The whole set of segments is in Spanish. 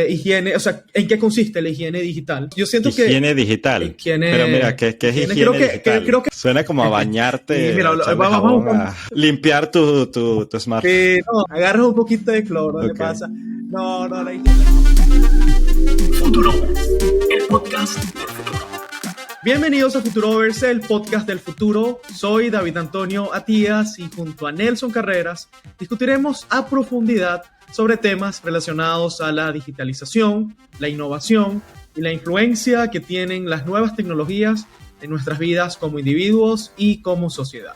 higiene, o sea, ¿en qué consiste la higiene digital? Yo siento higiene digital. Pero mira, ¿qué es higiene digital? Creo que suena como a bañarte, mira, echarle jabón, a limpiar tu smartphone. sí, no, agarras un poquito de cloro, ¿qué Ok. pasa? No, la higiene. Futuro, el podcast del futuro. Bienvenidos a Futuroverse, el podcast del futuro. Soy David Antonio Atías y junto a Nelson Carreras discutiremos a profundidad sobre temas relacionados a la digitalización, la innovación y la influencia que tienen las nuevas tecnologías en nuestras vidas como individuos y como sociedad.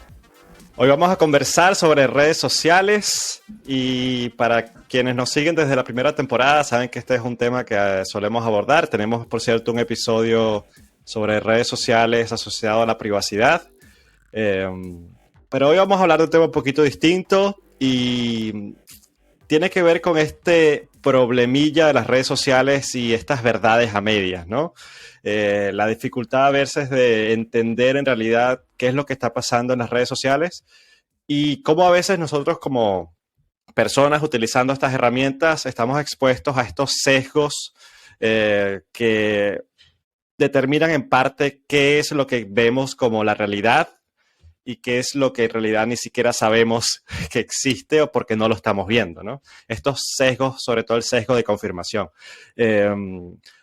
Hoy vamos a conversar sobre redes sociales y para quienes nos siguen desde la primera temporada saben que este es un tema que solemos abordar. Tenemos, por cierto, un episodio sobre redes sociales asociado a la privacidad. Pero hoy vamos a hablar de un tema un poquito distinto y tiene que ver con este problemilla de las redes sociales y estas verdades a medias, ¿no? La dificultad a veces de entender en realidad qué es lo que está pasando en las redes sociales y cómo a veces nosotros como personas utilizando estas herramientas estamos expuestos a estos sesgos que determinan en parte qué es lo que vemos como la realidad y qué es lo que en realidad ni siquiera sabemos que existe o porque no lo estamos viendo, ¿no? Estos sesgos, sobre todo el sesgo de confirmación.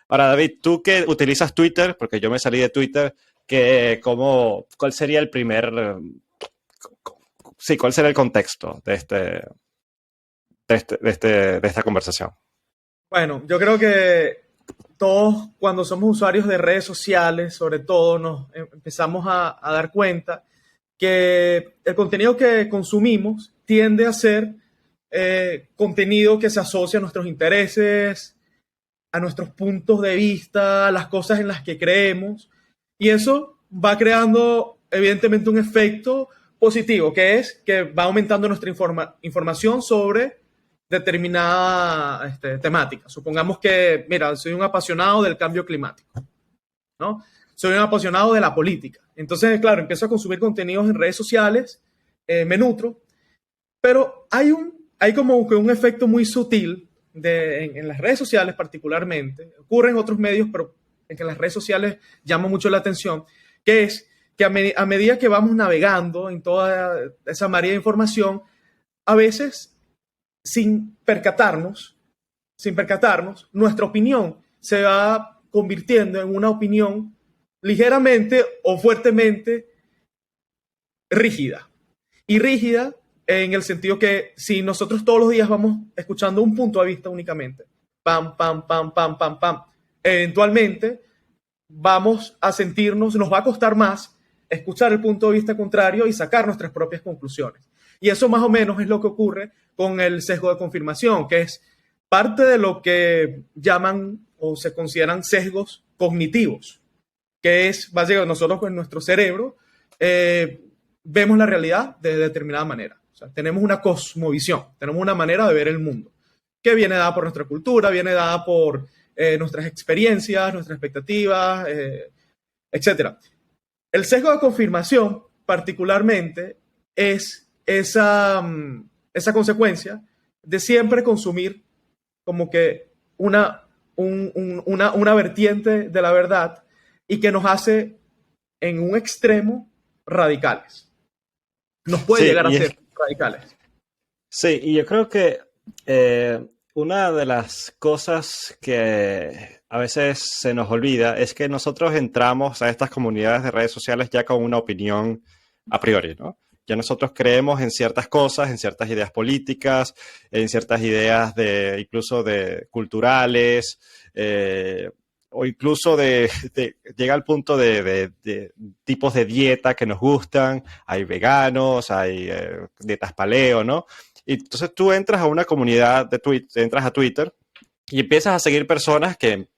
Ahora, David, tú que utilizas Twitter, porque yo me salí de Twitter, ¿cuál sería el primer... Sí, ¿cuál sería el contexto de esta conversación? Bueno, yo creo que todos cuando somos usuarios de redes sociales, sobre todo, nos empezamos a dar cuenta que el contenido que consumimos tiende a ser contenido que se asocia a nuestros intereses, a nuestros puntos de vista, a las cosas en las que creemos, y eso va creando evidentemente un efecto positivo, que es que va aumentando nuestra información sobre determinada temática. Supongamos que, mira, soy un apasionado del cambio climático, ¿no? Soy un apasionado de la política. Entonces, claro, empiezo a consumir contenidos en redes sociales, me nutro, pero hay como que un efecto muy sutil en las redes sociales particularmente, ocurre en otros medios, pero en que las redes sociales llama mucho la atención, que es que a medida que vamos navegando en toda esa marea de información, a veces sin percatarnos, nuestra opinión se va convirtiendo en una opinión ligeramente o fuertemente rígida. Y rígida en el sentido que si nosotros todos los días vamos escuchando un punto de vista únicamente, pam, pam, pam, pam, pam, pam, eventualmente vamos a sentirnos, nos va a costar más escuchar el punto de vista contrario y sacar nuestras propias conclusiones. Y eso más o menos es lo que ocurre con el sesgo de confirmación, que es parte de lo que llaman o se consideran sesgos cognitivos, que es básicamente nosotros con nuestro cerebro vemos la realidad de determinada manera. O sea, tenemos una cosmovisión, tenemos una manera de ver el mundo, que viene dada por nuestra cultura, viene dada por nuestras experiencias, nuestras expectativas, etc. El sesgo de confirmación, particularmente, es esa consecuencia de siempre consumir como que una vertiente de la verdad y que nos hace en un extremo radicales. Nos puede llegar a ser radicales. Sí, y yo creo que una de las cosas que a veces se nos olvida es que nosotros entramos a estas comunidades de redes sociales ya con una opinión a priori, ¿no? Ya nosotros creemos en ciertas cosas, en ciertas ideas políticas, en ciertas ideas incluso de culturales, o incluso llega al punto de tipos de dieta que nos gustan. Hay veganos, hay dietas paleo, ¿no? Y entonces tú entras a una comunidad de Twitter, entras a Twitter y empiezas a seguir personas que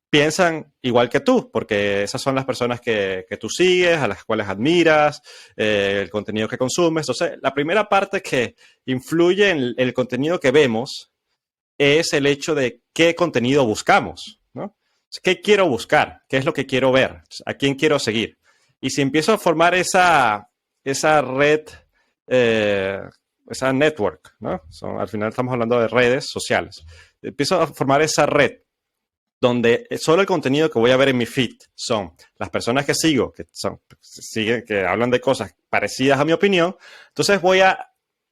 piensan igual que tú, porque esas son las personas que tú sigues, a las cuales admiras, el contenido que consumes. Entonces, la primera parte que influye en el contenido que vemos es el hecho de qué contenido buscamos, ¿no? ¿Qué quiero buscar? ¿Qué es lo que quiero ver? ¿A quién quiero seguir? Y si empiezo a formar esa red esa network, ¿no? Al final estamos hablando de redes sociales. Empiezo a formar esa red donde solo el contenido que voy a ver en mi feed son las personas que sigo, que hablan de cosas parecidas a mi opinión. Entonces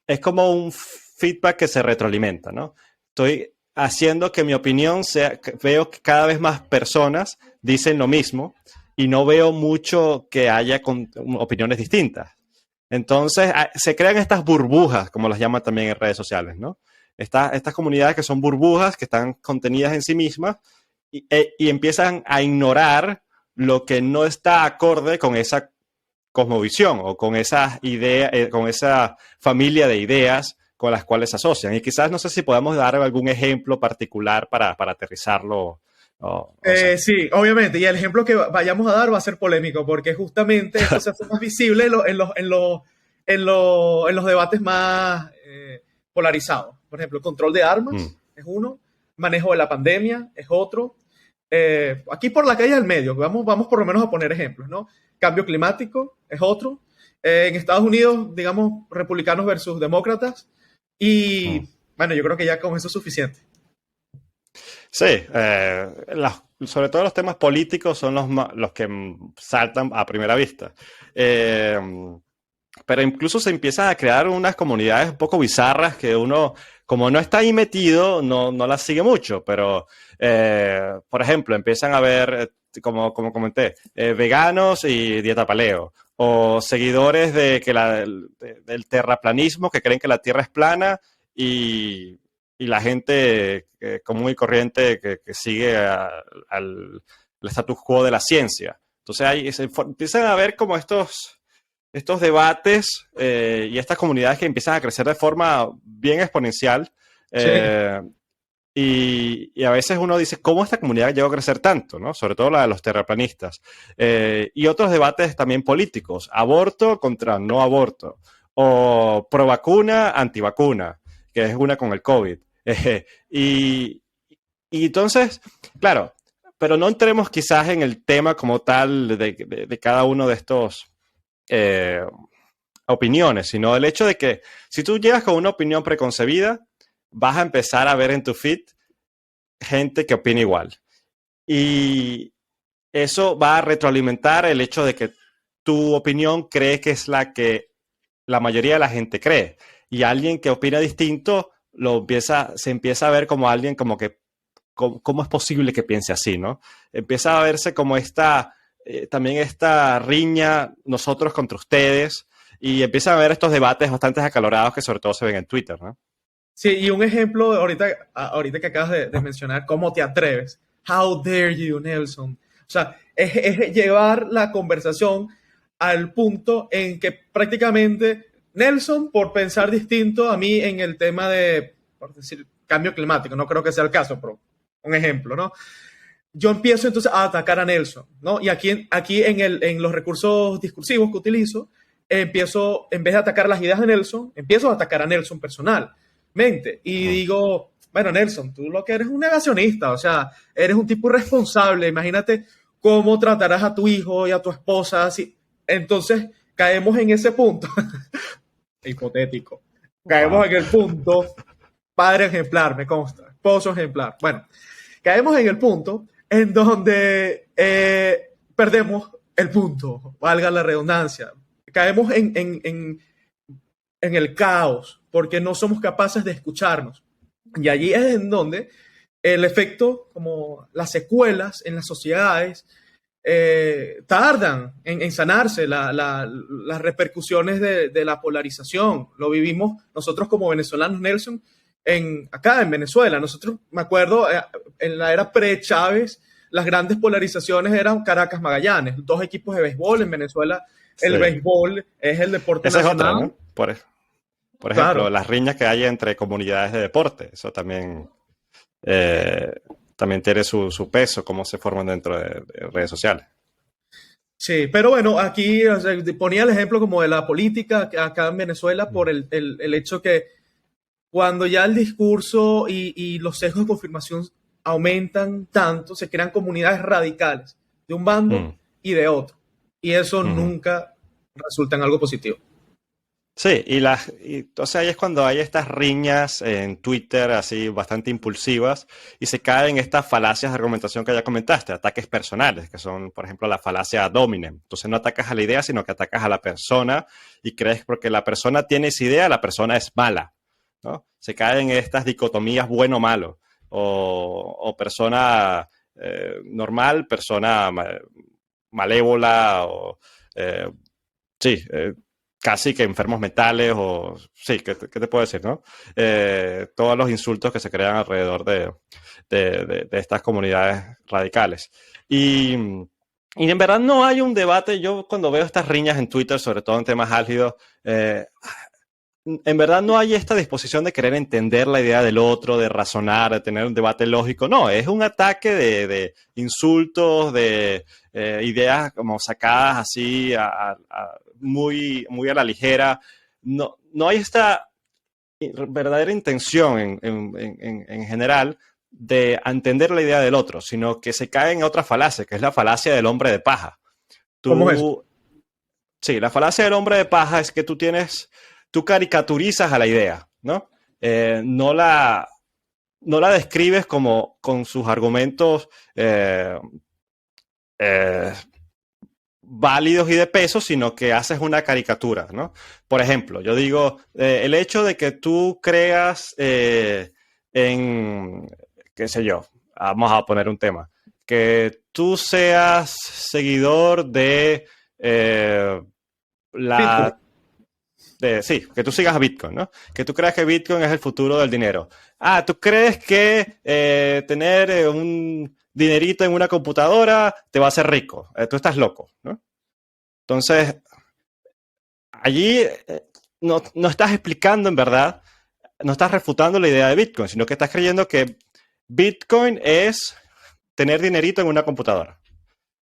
es como un feedback que se retroalimenta, ¿no? Estoy haciendo que mi opinión veo que cada vez más personas dicen lo mismo y no veo mucho que haya opiniones distintas. Entonces, se crean estas burbujas, como las llaman también en redes sociales, ¿no? Estas comunidades que son burbujas, que están contenidas en sí mismas y empiezan a ignorar lo que no está acorde con esa cosmovisión o con esa idea, con esa familia de ideas con las cuales se asocian. Y quizás no sé si podemos dar algún ejemplo particular para aterrizarlo. Sí, obviamente. Y el ejemplo que vayamos a dar va a ser polémico, porque justamente esto se hace más visible en los debates más polarizados. Por ejemplo, control de armas es uno, manejo de la pandemia es otro. Aquí por la calle del medio, vamos por lo menos a poner ejemplos, ¿no? Cambio climático es otro. En Estados Unidos, digamos, republicanos versus demócratas. Y bueno, yo creo que ya con eso es suficiente. Sí, sobre todo los temas políticos son los que saltan a primera vista. Pero incluso se empiezan a crear unas comunidades un poco bizarras que uno, como no está ahí metido, no las sigue mucho. Pero, por ejemplo, empiezan a ver, como comenté, veganos y dieta paleo. O seguidores del terraplanismo que creen que la Tierra es plana y la gente común y corriente que sigue al status quo de la ciencia. Entonces ahí empiezan a ver como estos debates y estas comunidades que empiezan a crecer de forma bien exponencial. Sí. Y a veces uno dice, ¿cómo esta comunidad llegó a crecer tanto? ¿No? Sobre todo la de los terraplanistas. Y otros debates también políticos, aborto contra no aborto, o pro vacuna, antivacuna, que es una con el COVID. Y entonces, claro, pero no entremos quizás en el tema como tal de cada uno de estos opiniones, sino el hecho de que si tú llegas con una opinión preconcebida, vas a empezar a ver en tu feed gente que opina igual. Y eso va a retroalimentar el hecho de que tu opinión cree que es la que la mayoría de la gente cree. Y alguien que opina distinto se empieza a ver como alguien como que, ¿cómo es posible que piense así, no? Empieza a verse como también esta riña nosotros contra ustedes y empiezan a ver estos debates bastante acalorados que sobre todo se ven en Twitter, ¿no? Sí, y un ejemplo ahorita que acabas de mencionar, ¿cómo te atreves? How dare you, Nelson? O sea, es llevar la conversación al punto en que prácticamente Nelson, por pensar distinto a mí en el tema de, por decir, cambio climático, no creo que sea el caso, pero un ejemplo, ¿no? Yo empiezo entonces a atacar a Nelson, ¿no? Y aquí en los recursos discursivos que utilizo, empiezo, en vez de atacar las ideas de Nelson, empiezo a atacar a Nelson personalmente. Y digo, bueno, Nelson, tú lo que eres un negacionista, o sea, eres un tipo irresponsable. Imagínate cómo tratarás a tu hijo y a tu esposa. Así. Entonces, caemos en ese punto. Hipotético. Caemos en el punto, padre ejemplar, me consta, esposo ejemplar. Bueno, caemos en el punto en donde perdemos el punto, valga la redundancia. Caemos en el caos, porque no somos capaces de escucharnos. Y allí es en donde el efecto, como las secuelas en las sociedades, tardan en sanarse las repercusiones de la polarización. Lo vivimos nosotros como venezolanos, Nelson, acá en Venezuela. Nosotros, me acuerdo, en la era pre-Chávez, las grandes polarizaciones eran Caracas-Magallanes, dos equipos de béisbol en Venezuela. El béisbol es el deporte Esa nacional. es otra, ¿no? Por ejemplo, claro, las riñas que hay entre comunidades de deporte. Eso también tiene su peso, cómo se forman dentro de redes sociales. Sí, pero bueno, aquí o sea, ponía el ejemplo como de la política acá en Venezuela por el hecho que cuando ya el discurso y los sesgos de confirmación aumentan tanto, se crean comunidades radicales de un bando y de otro. Y eso nunca resulta en algo positivo. Sí, entonces ahí es cuando hay estas riñas en Twitter así bastante impulsivas y se caen en estas falacias de argumentación que ya comentaste, ataques personales, que son, por ejemplo, la falacia ad hominem. Entonces no atacas a la idea, sino que atacas a la persona y crees porque la persona tiene esa idea, la persona es mala, ¿no? Se caen en estas dicotomías bueno-malo o persona normal, persona malévola o... eh, sí, casi que enfermos mentales o... Sí, ¿qué te puedo decir, no? Todos los insultos que se crean alrededor de estas comunidades radicales. Y en verdad no hay un debate. Yo cuando veo estas riñas en Twitter, sobre todo en temas álgidos, en verdad no hay esta disposición de querer entender la idea del otro, de razonar, de tener un debate lógico. No, es un ataque de insultos, de ideas como sacadas así muy, muy a la ligera. No hay esta verdadera intención en general de entender la idea del otro, sino que se cae en otra falacia, que es la falacia del hombre de paja. ¿Cómo es eso? Sí, la falacia del hombre de paja es que tú caricaturizas a la idea, ¿no? No la describes como con sus argumentos eh, válidos y de peso, sino que haces una caricatura, ¿no? Por ejemplo, yo digo, el hecho de que tú creas qué sé yo, vamos a poner un tema, que tú seas seguidor de Bitcoin. la sí, que tú sigas a Bitcoin, ¿no? Que tú creas que Bitcoin es el futuro del dinero. Ah, tú crees que tener un dinerito en una computadora te va a hacer rico. Tú estás loco, ¿no? Entonces, allí no estás explicando en verdad, no estás refutando la idea de Bitcoin, sino que estás creyendo que Bitcoin es tener dinerito en una computadora.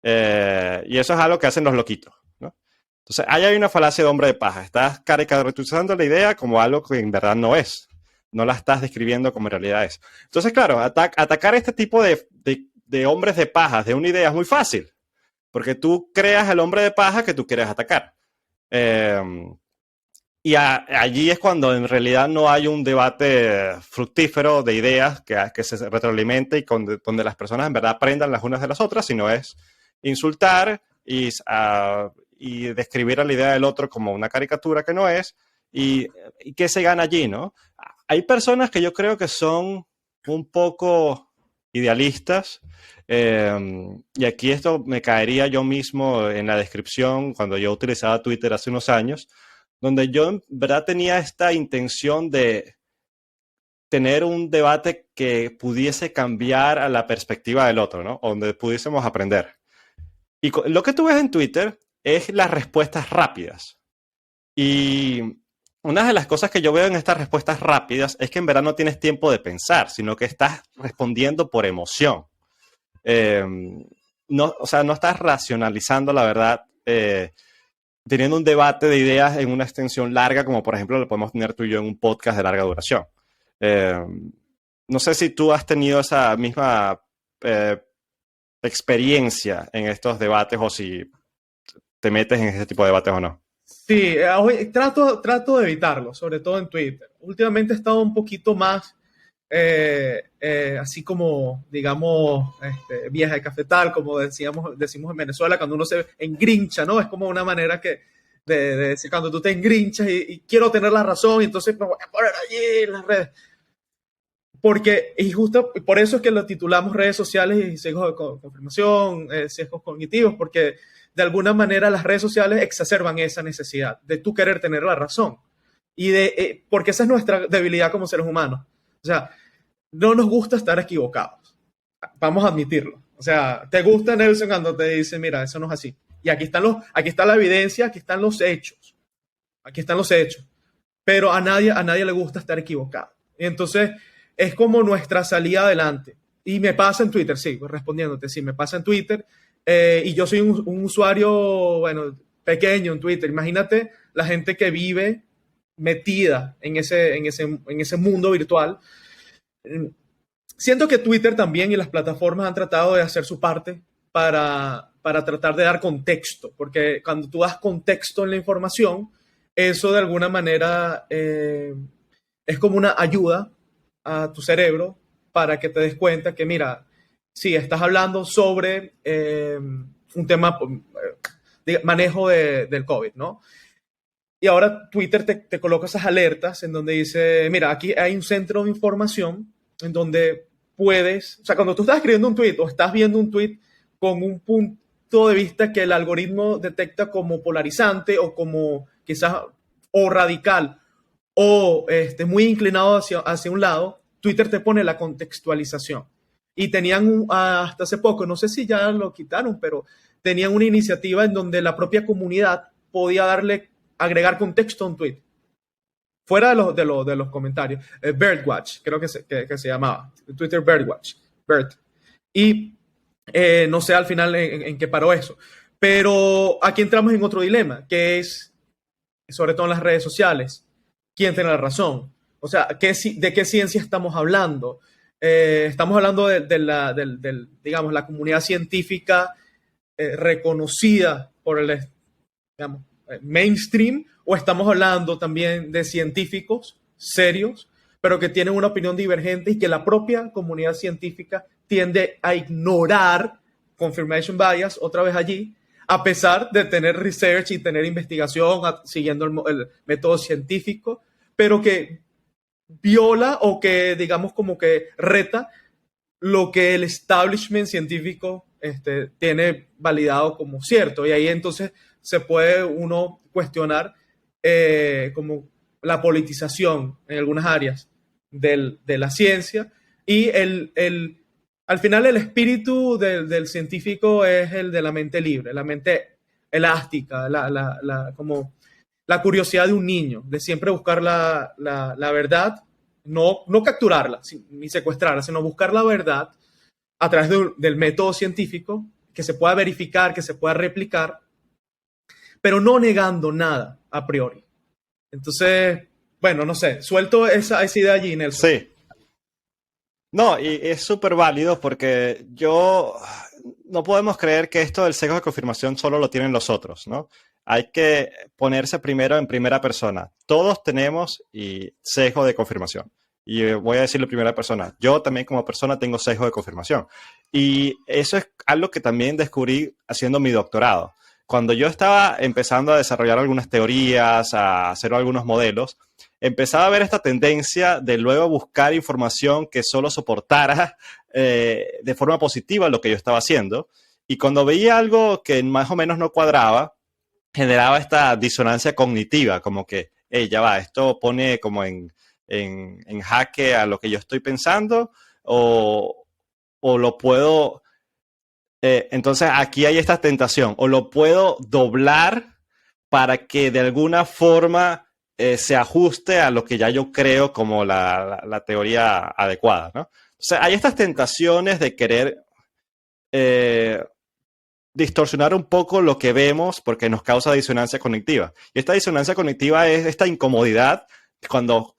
Y eso es algo que hacen los loquitos, ¿no? Entonces, ahí hay una falacia de hombre de paja. Estás caricaturizando la idea como algo que en verdad no es. No la estás describiendo como en realidad es. Entonces, claro, atacar este tipo de hombres de paja de una idea es muy fácil, porque tú creas el hombre de paja que tú quieres atacar. Eh, allí es cuando en realidad no hay un debate fructífero de ideas que se retroalimente y donde las personas en verdad aprendan las unas de las otras, sino es insultar y describir a la idea del otro como una caricatura que no es, y qué se gana allí, ¿no? Hay personas que yo creo que son un poco idealistas, y aquí esto me caería yo mismo en la descripción cuando yo utilizaba Twitter hace unos años, donde yo en verdad tenía esta intención de tener un debate que pudiese cambiar a la perspectiva del otro, ¿no? Donde pudiésemos aprender. Y lo que tú ves en Twitter es las respuestas rápidas. Y una de las cosas que yo veo en estas respuestas rápidas es que en verdad no tienes tiempo de pensar, sino que estás respondiendo por emoción. Eh, no, o sea, no estás racionalizando la verdad, teniendo un debate de ideas en una extensión larga, como por ejemplo lo podemos tener tú y yo en un podcast de larga duración. Eh, no sé si tú has tenido esa misma experiencia en estos debates o si te metes en ese tipo de debates o no. Sí, trato de evitarlo, sobre todo en Twitter. Últimamente he estado un poquito más, así como, digamos, vieja de cafetal, como decimos en Venezuela, cuando uno se engrincha, ¿no? Es como una manera de decir, cuando tú te engrinchas y quiero tener la razón, y entonces me voy a poner allí en las redes. Porque, y justo por eso es que lo titulamos redes sociales y sesgos de confirmación, sesgos cognitivos, porque de alguna manera las redes sociales exacerban esa necesidad de tú querer tener la razón. Porque esa es nuestra debilidad como seres humanos. O sea, no nos gusta estar equivocados. Vamos a admitirlo. O sea, te gusta Nelson cuando te dice, mira, eso no es así. Y aquí está la evidencia, aquí están los hechos. Aquí están los hechos. Pero a nadie le gusta estar equivocado. Y entonces es como nuestra salida adelante. Y me pasa en Twitter, sí, respondiéndote, sí, me pasa en Twitter. Y yo soy un usuario, bueno, pequeño en Twitter. Imagínate la gente que vive metida en ese mundo virtual. Siento que Twitter también y las plataformas han tratado de hacer su parte para tratar de dar contexto, porque cuando tú das contexto en la información, eso de alguna manera es como una ayuda a tu cerebro para que te des cuenta que, mira, sí, estás hablando sobre un tema de manejo del COVID, ¿no? Y ahora Twitter te coloca esas alertas en donde dice, mira, aquí hay un centro de información en donde puedes, o sea, cuando tú estás escribiendo un tweet o estás viendo un tweet con un punto de vista que el algoritmo detecta como polarizante o como quizás o radical o muy inclinado hacia un lado, Twitter te pone la contextualización. Y tenían hasta hace poco, no sé si ya lo quitaron, pero tenían una iniciativa en donde la propia comunidad podía agregar contexto a un tweet. Fuera de los comentarios. Birdwatch, creo que se llamaba. Twitter Birdwatch. Bird. Y no sé al final en qué paró eso. Pero aquí entramos en otro dilema, que es, sobre todo en las redes sociales, ¿quién tiene la razón? O sea, ¿de qué ciencia estamos hablando? Estamos hablando digamos, la comunidad científica reconocida por el, digamos, mainstream, o estamos hablando también de científicos serios, pero que tienen una opinión divergente y que la propia comunidad científica tiende a ignorar confirmation bias otra vez allí, a pesar de tener research y tener investigación siguiendo el método científico, pero que viola o que, digamos, como que reta lo que el establishment científico tiene validado como cierto. Y ahí entonces se puede uno cuestionar como la politización en algunas áreas de la ciencia y al final el espíritu del científico es el de la mente libre, la mente elástica, como la curiosidad de un niño, de siempre buscar la verdad, no capturarla ni secuestrarla, sino buscar la verdad a través del método científico que se pueda verificar, que se pueda replicar, pero no negando nada a priori. Entonces, bueno, no sé, suelto esa idea allí, Nelson. Sí. No, y es súper válido porque no podemos creer que esto del sesgo de confirmación solo lo tienen los otros, ¿no? Hay que ponerse primero en primera persona. Todos tenemos sesgo de confirmación. Y voy a decirlo en primera persona. Yo también como persona tengo sesgo de confirmación. Y eso es algo que también descubrí haciendo mi doctorado. Cuando yo estaba empezando a desarrollar algunas teorías, a hacer algunos modelos, empezaba a ver esta tendencia de luego buscar información que solo soportara de forma positiva lo que yo estaba haciendo. Y cuando veía algo que más o menos no cuadraba, generaba esta disonancia cognitiva, como que, hey, ya va, esto pone como en jaque a lo que yo estoy pensando o lo puedo... entonces aquí hay esta tentación, o lo puedo doblar para que de alguna forma se ajuste a lo que ya yo creo como la teoría adecuada, ¿no? O sea, hay estas tentaciones de querer distorsionar un poco lo que vemos porque nos causa disonancia cognitiva. Y esta disonancia cognitiva es esta incomodidad cuando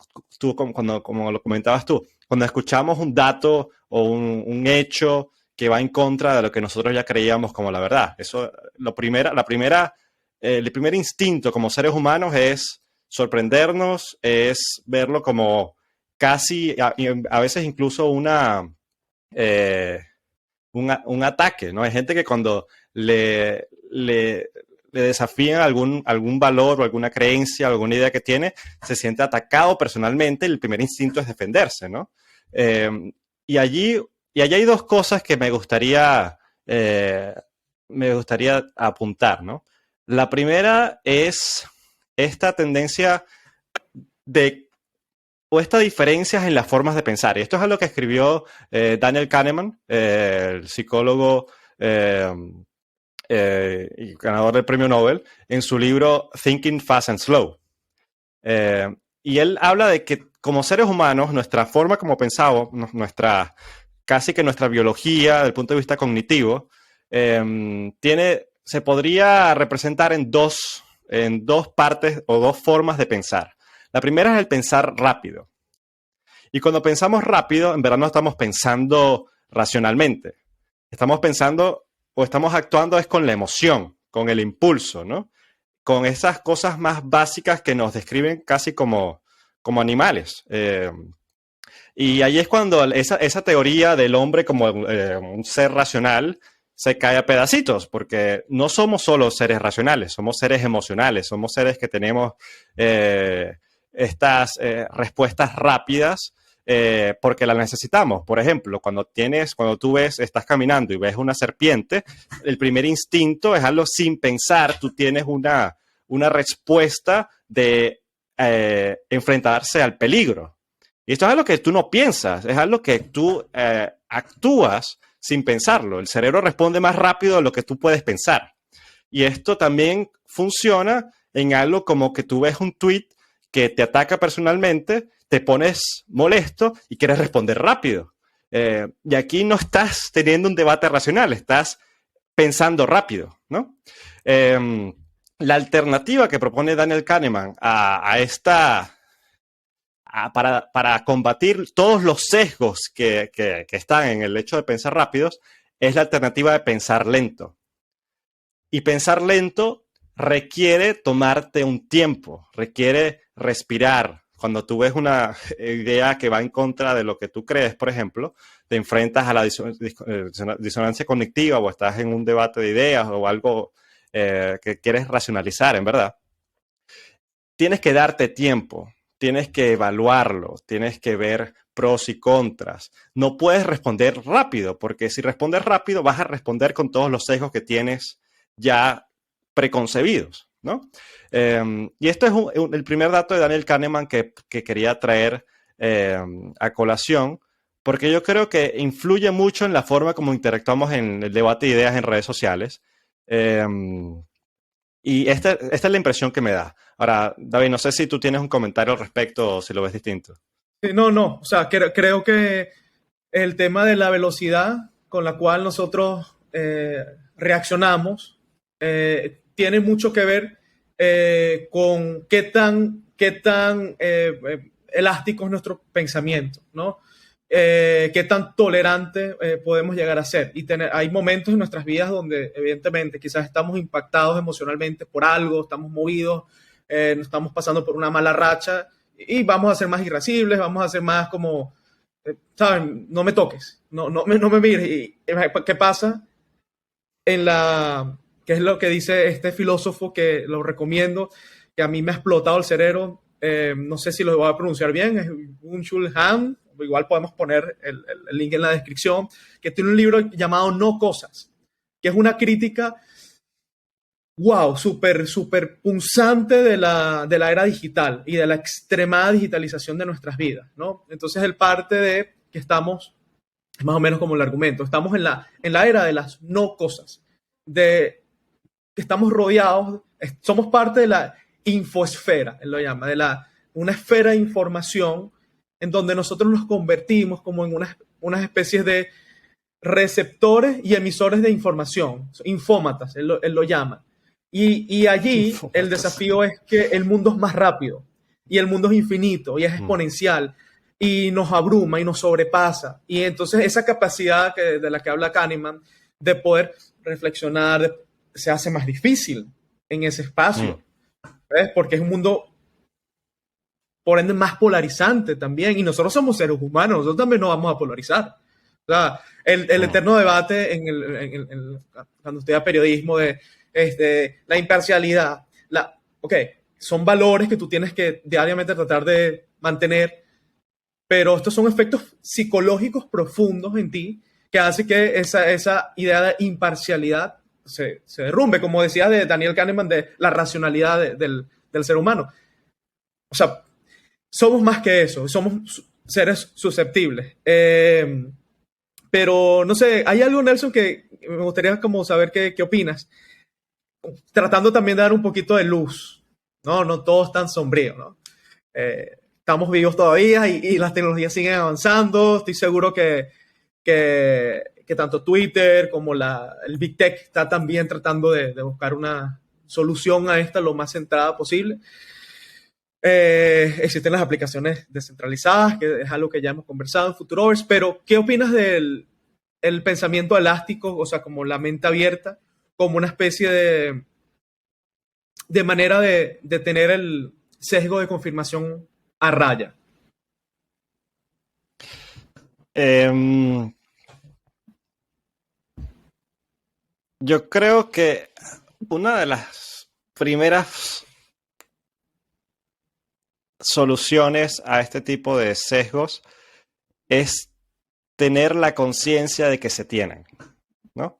como lo comentabas tú, cuando escuchamos un dato o un hecho que va en contra de lo que nosotros ya creíamos como la verdad. Eso, el primer instinto como seres humanos es sorprendernos, es verlo como casi, a veces incluso un ataque, ¿no? Hay gente que cuando le desafían algún valor o alguna creencia, alguna idea que tiene, se siente atacado personalmente y el primer instinto es defenderse, ¿no? Y allí hay dos cosas que me gustaría apuntar, ¿no? La primera es esta tendencia o estas diferencias en las formas de pensar. Y esto es algo que escribió Daniel Kahneman, el psicólogo y ganador del premio Nobel, en su libro Thinking Fast and Slow. Y él habla de que como seres humanos, nuestra forma como pensamos, casi que nuestra biología, desde el punto de vista cognitivo, se podría representar en dos partes o dos formas de pensar. La primera es el pensar rápido. Y cuando pensamos rápido, en verdad no estamos pensando racionalmente. Estamos pensando o estamos actuando es con la emoción, con el impulso, ¿no? con esas cosas más básicas que nos describen casi como animales. Y ahí es cuando esa teoría del hombre como un ser racional se cae a pedacitos, porque no somos solo seres racionales, somos seres emocionales, somos seres que tenemos estas respuestas rápidas porque las necesitamos. Por ejemplo, cuando tú estás caminando y ves una serpiente, el primer instinto es algo sin pensar, tú tienes una respuesta de enfrentarse al peligro. Y esto es algo que tú no piensas, es algo que tú actúas sin pensarlo. El cerebro responde más rápido de lo que tú puedes pensar. Y esto también funciona en algo como que tú ves un tweet que te ataca personalmente, te pones molesto y quieres responder rápido. Y aquí no estás teniendo un debate racional, estás pensando rápido, ¿no? La alternativa que propone Daniel Kahneman para combatir todos los sesgos que están en el hecho de pensar rápidos es la alternativa de pensar lento. Y pensar lento requiere tomarte un tiempo, requiere respirar. Cuando tú ves una idea que va en contra de lo que tú crees, por ejemplo, te enfrentas a la disonancia cognitiva o estás en un debate de ideas o algo que quieres racionalizar, en verdad. Tienes que darte tiempo, tienes que evaluarlo, tienes que ver pros y contras. No puedes responder rápido, porque si respondes rápido vas a responder con todos los sesgos que tienes ya preconcebidos, ¿no? Y esto es el primer dato de Daniel Kahneman que quería traer a colación, porque yo creo que influye mucho en la forma como interactuamos en el debate de ideas en redes sociales. Y esta es la impresión que me da. Ahora, David, no sé si tú tienes un comentario al respecto o si lo ves distinto. No. O sea, creo que el tema de la velocidad con la cual nosotros reaccionamos tiene mucho que ver con qué tan elástico es nuestro pensamiento, ¿no? Qué tan tolerante podemos llegar a ser. Y hay momentos en nuestras vidas donde, evidentemente, quizás estamos impactados emocionalmente por algo, estamos movidos, nos estamos pasando por una mala racha y vamos a ser más irascibles, vamos a ser más como, ¿saben? No me toques, no me mires. ¿Y qué pasa? ¿Qué es lo que dice este filósofo que lo recomiendo, que a mí me ha explotado el cerebro? No sé si lo voy a pronunciar bien, es Byung-Chul Han, igual podemos poner el link en la descripción, que tiene un libro llamado No Cosas, que es una crítica, wow, súper punzante de la era digital y de la extremada digitalización de nuestras vidas, ¿no? Entonces él parte de que estamos, más o menos como el argumento, estamos en la era de las no cosas, de que estamos rodeados, somos parte de la infosfera, él lo llama, una esfera de información en donde nosotros nos convertimos como en unas especies de receptores y emisores de información, infómatas, él lo llama. Y allí infómatas. El desafío es que el mundo es más rápido y el mundo es infinito y es exponencial y nos abruma y nos sobrepasa. Y entonces esa capacidad de la que habla Kahneman de poder reflexionar se hace más difícil en ese espacio, ¿ves? Porque es un mundo por ende más polarizante también, y nosotros somos seres humanos, nosotros también nos vamos a polarizar. O sea, el eterno debate cuando estudia periodismo de la imparcialidad, son valores que tú tienes que diariamente tratar de mantener, pero estos son efectos psicológicos profundos en ti que hace que esa idea de imparcialidad se derrumbe, como decía de Daniel Kahneman, de la racionalidad del ser humano. O sea, somos más que eso, somos seres susceptibles. Pero, no sé, hay algo, Nelson, que me gustaría como saber qué opinas. Tratando también de dar un poquito de luz, ¿no? No todo es tan sombrío, ¿no? Estamos vivos todavía y las tecnologías siguen avanzando. Estoy seguro que tanto Twitter como el Big Tech está también tratando de buscar una solución a esta lo más centrada posible. Existen las aplicaciones descentralizadas, que es algo que ya hemos conversado en Futurovers, pero ¿qué opinas del pensamiento elástico, o sea, como la mente abierta, como una especie de de manera de tener el sesgo de confirmación a raya? Yo creo que una de las primeras soluciones a este tipo de sesgos es tener la conciencia de que se tienen, ¿no?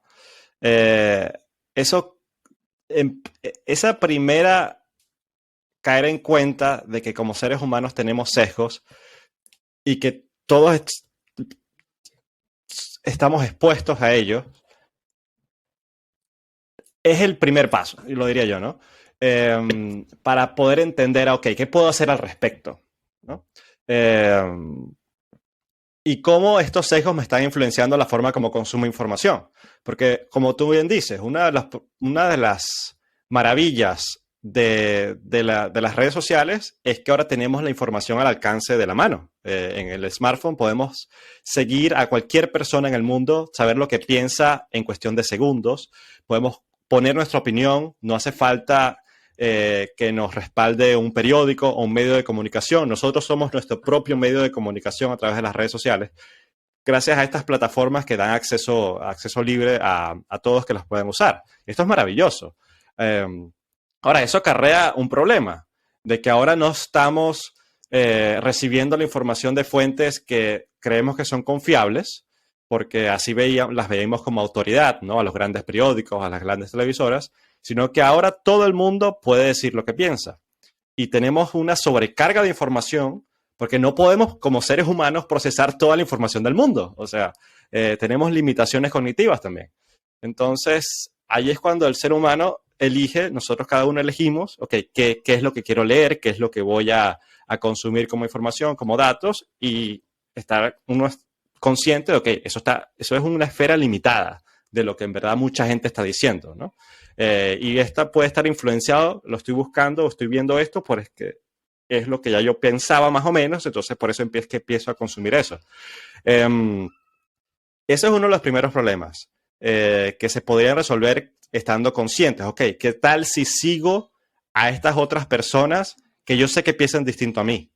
Esa primera caer en cuenta de que como seres humanos tenemos sesgos y que todos estamos expuestos a ellos, es el primer paso, y lo diría yo, ¿no? Para poder entender, ok, ¿qué puedo hacer al respecto? ¿No? Y cómo estos sesgos me están influenciando la forma como consumo información. Porque, como tú bien dices, una de las maravillas de las redes sociales es que ahora tenemos la información al alcance de la mano. En el smartphone podemos seguir a cualquier persona en el mundo, saber lo que piensa en cuestión de segundos. Podemos poner nuestra opinión, no hace falta que nos respalde un periódico o un medio de comunicación. Nosotros somos nuestro propio medio de comunicación a través de las redes sociales, gracias a estas plataformas que dan acceso libre a todos que las pueden usar. Esto es maravilloso. Ahora, eso acarrea un problema, de que ahora no estamos recibiendo la información de fuentes que creemos que son confiables, porque así las veíamos como autoridad, ¿no? A los grandes periódicos, a las grandes televisoras, sino que ahora todo el mundo puede decir lo que piensa. Y tenemos una sobrecarga de información porque no podemos, como seres humanos, procesar toda la información del mundo. O sea, tenemos limitaciones cognitivas también. Entonces, ahí es cuando el ser humano elige, nosotros cada uno elegimos, ok, qué es lo que quiero leer, qué es lo que voy a consumir como información, como datos, y estar uno consciente de, ok, eso es una esfera limitada de lo que en verdad mucha gente está diciendo, ¿no? Y esta puede estar influenciado, lo estoy buscando, estoy viendo esto, porque es lo que ya yo pensaba más o menos, entonces por eso empiezo a consumir eso. Ese es uno de los primeros problemas que se podrían resolver estando conscientes. Ok, ¿qué tal si sigo a estas otras personas que yo sé que piensan distinto a mí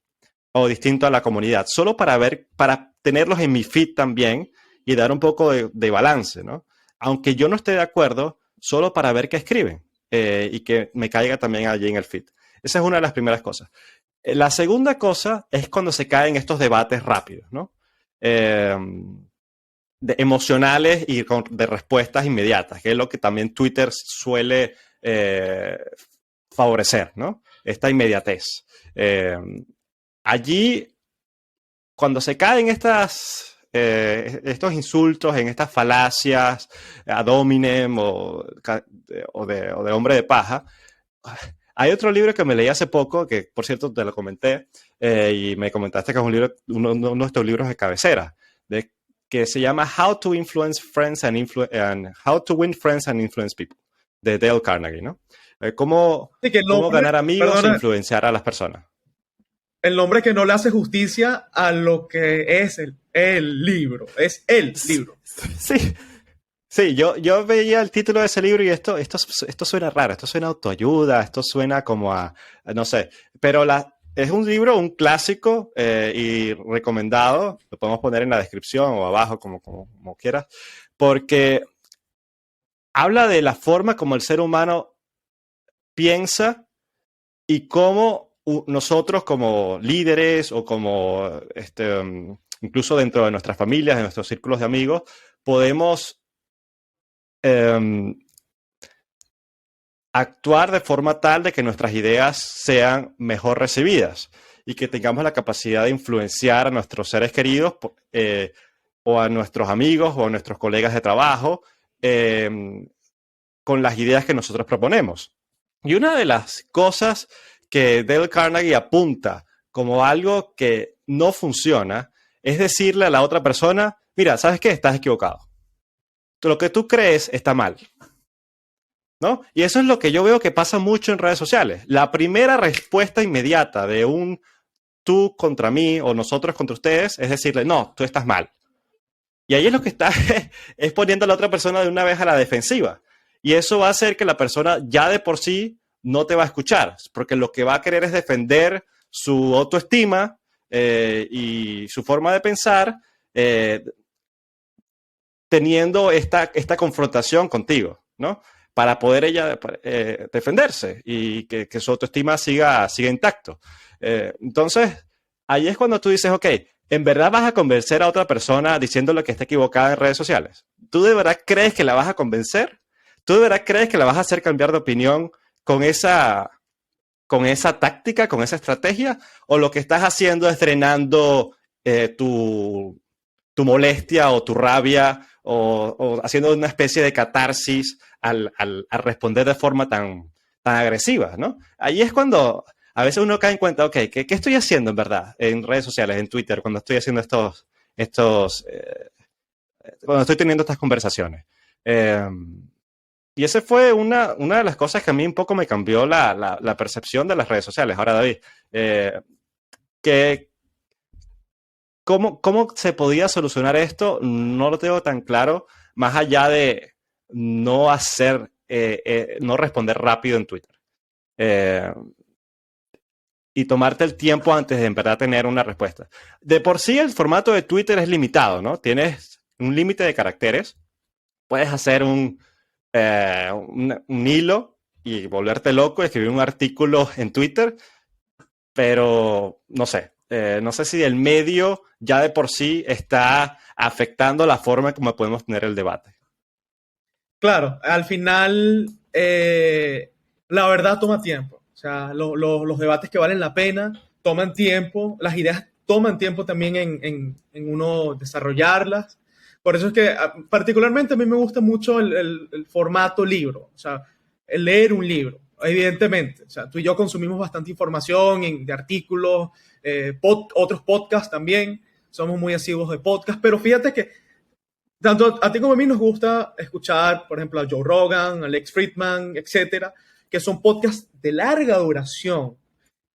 o distinto a la comunidad? Solo para tenerlos en mi feed también y dar un poco de balance, ¿no? Aunque yo no esté de acuerdo, solo para ver qué escriben y que me caiga también allí en el feed. Esa es una de las primeras cosas. La segunda cosa es cuando se caen estos debates rápidos, ¿no? Emocionales y de respuestas inmediatas, que es lo que también Twitter suele favorecer, ¿no? Esta inmediatez. Allí, cuando se caen estos insultos, en estas falacias ad hominem o de hombre de paja, hay otro libro que me leí hace poco, que por cierto te lo comenté, y me comentaste que es uno de estos libros de cabecera, que se llama How to Influence Friends and How to Win Friends and Influence People, de Dale Carnegie, ¿no? Cómo ganar amigos e influenciar a las personas. El nombre que no le hace justicia a lo que es el libro. Es el libro. Sí, yo veía el título de ese libro y esto suena raro, esto suena a autoayuda, esto suena como no sé, pero es un libro, un clásico y recomendado, lo podemos poner en la descripción o abajo, como quieras, porque habla de la forma como el ser humano piensa y cómo nosotros como líderes o como incluso dentro de nuestras familias, de nuestros círculos de amigos, podemos actuar de forma tal de que nuestras ideas sean mejor recibidas y que tengamos la capacidad de influenciar a nuestros seres queridos o a nuestros amigos o a nuestros colegas de trabajo con las ideas que nosotros proponemos. Y una de las cosas que Dale Carnegie apunta como algo que no funciona es decirle a la otra persona, mira, ¿sabes qué? Estás equivocado. Lo que tú crees está mal, ¿no? Y eso es lo que yo veo que pasa mucho en redes sociales. La primera respuesta inmediata de un tú contra mí o nosotros contra ustedes es decirle, no, tú estás mal. Y ahí es lo que está es poniendo a la otra persona de una vez a la defensiva. Y eso va a hacer que la persona ya de por sí no te va a escuchar, porque lo que va a querer es defender su autoestima y su forma de pensar, teniendo esta confrontación contigo, ¿no? Para poder ella defenderse y que su autoestima siga intacto. Entonces, ahí es cuando tú dices, ok, ¿en verdad vas a convencer a otra persona diciéndole que está equivocada en redes sociales? ¿Tú de verdad crees que la vas a convencer? ¿Tú de verdad crees que la vas a hacer cambiar de opinión con esa táctica, con esa estrategia? ¿O lo que estás haciendo es drenando tu molestia o tu rabia o haciendo una especie de catarsis al responder de forma tan agresiva, ¿no? Ahí es cuando a veces uno cae en cuenta, ok, ¿qué estoy haciendo en verdad en redes sociales, en Twitter, cuando estoy haciendo cuando estoy teniendo estas conversaciones? Y esa fue una de las cosas que a mí un poco me cambió la percepción de las redes sociales. Ahora, David, ¿cómo se podía solucionar esto? No lo tengo tan claro, más allá de no responder rápido en Twitter. Y tomarte el tiempo antes de en verdad tener una respuesta. De por sí el formato de Twitter es limitado, ¿no? Tienes un límite de caracteres. Puedes hacer un hilo y volverte loco, escribir un artículo en Twitter, pero no sé. No sé si el medio ya de por sí está afectando la forma como podemos tener el debate. Claro, al final la verdad toma tiempo. O sea, los debates que valen la pena toman tiempo, las ideas toman tiempo también en uno desarrollarlas. Por eso es que particularmente a mí me gusta mucho el formato libro, o sea, el leer un libro, evidentemente. O sea, tú y yo consumimos bastante información de artículos, otros podcasts también, somos muy asiduos de podcasts, pero fíjate que tanto a ti como a mí nos gusta escuchar, por ejemplo, a Joe Rogan, a Lex Fridman, etcétera, que son podcasts de larga duración,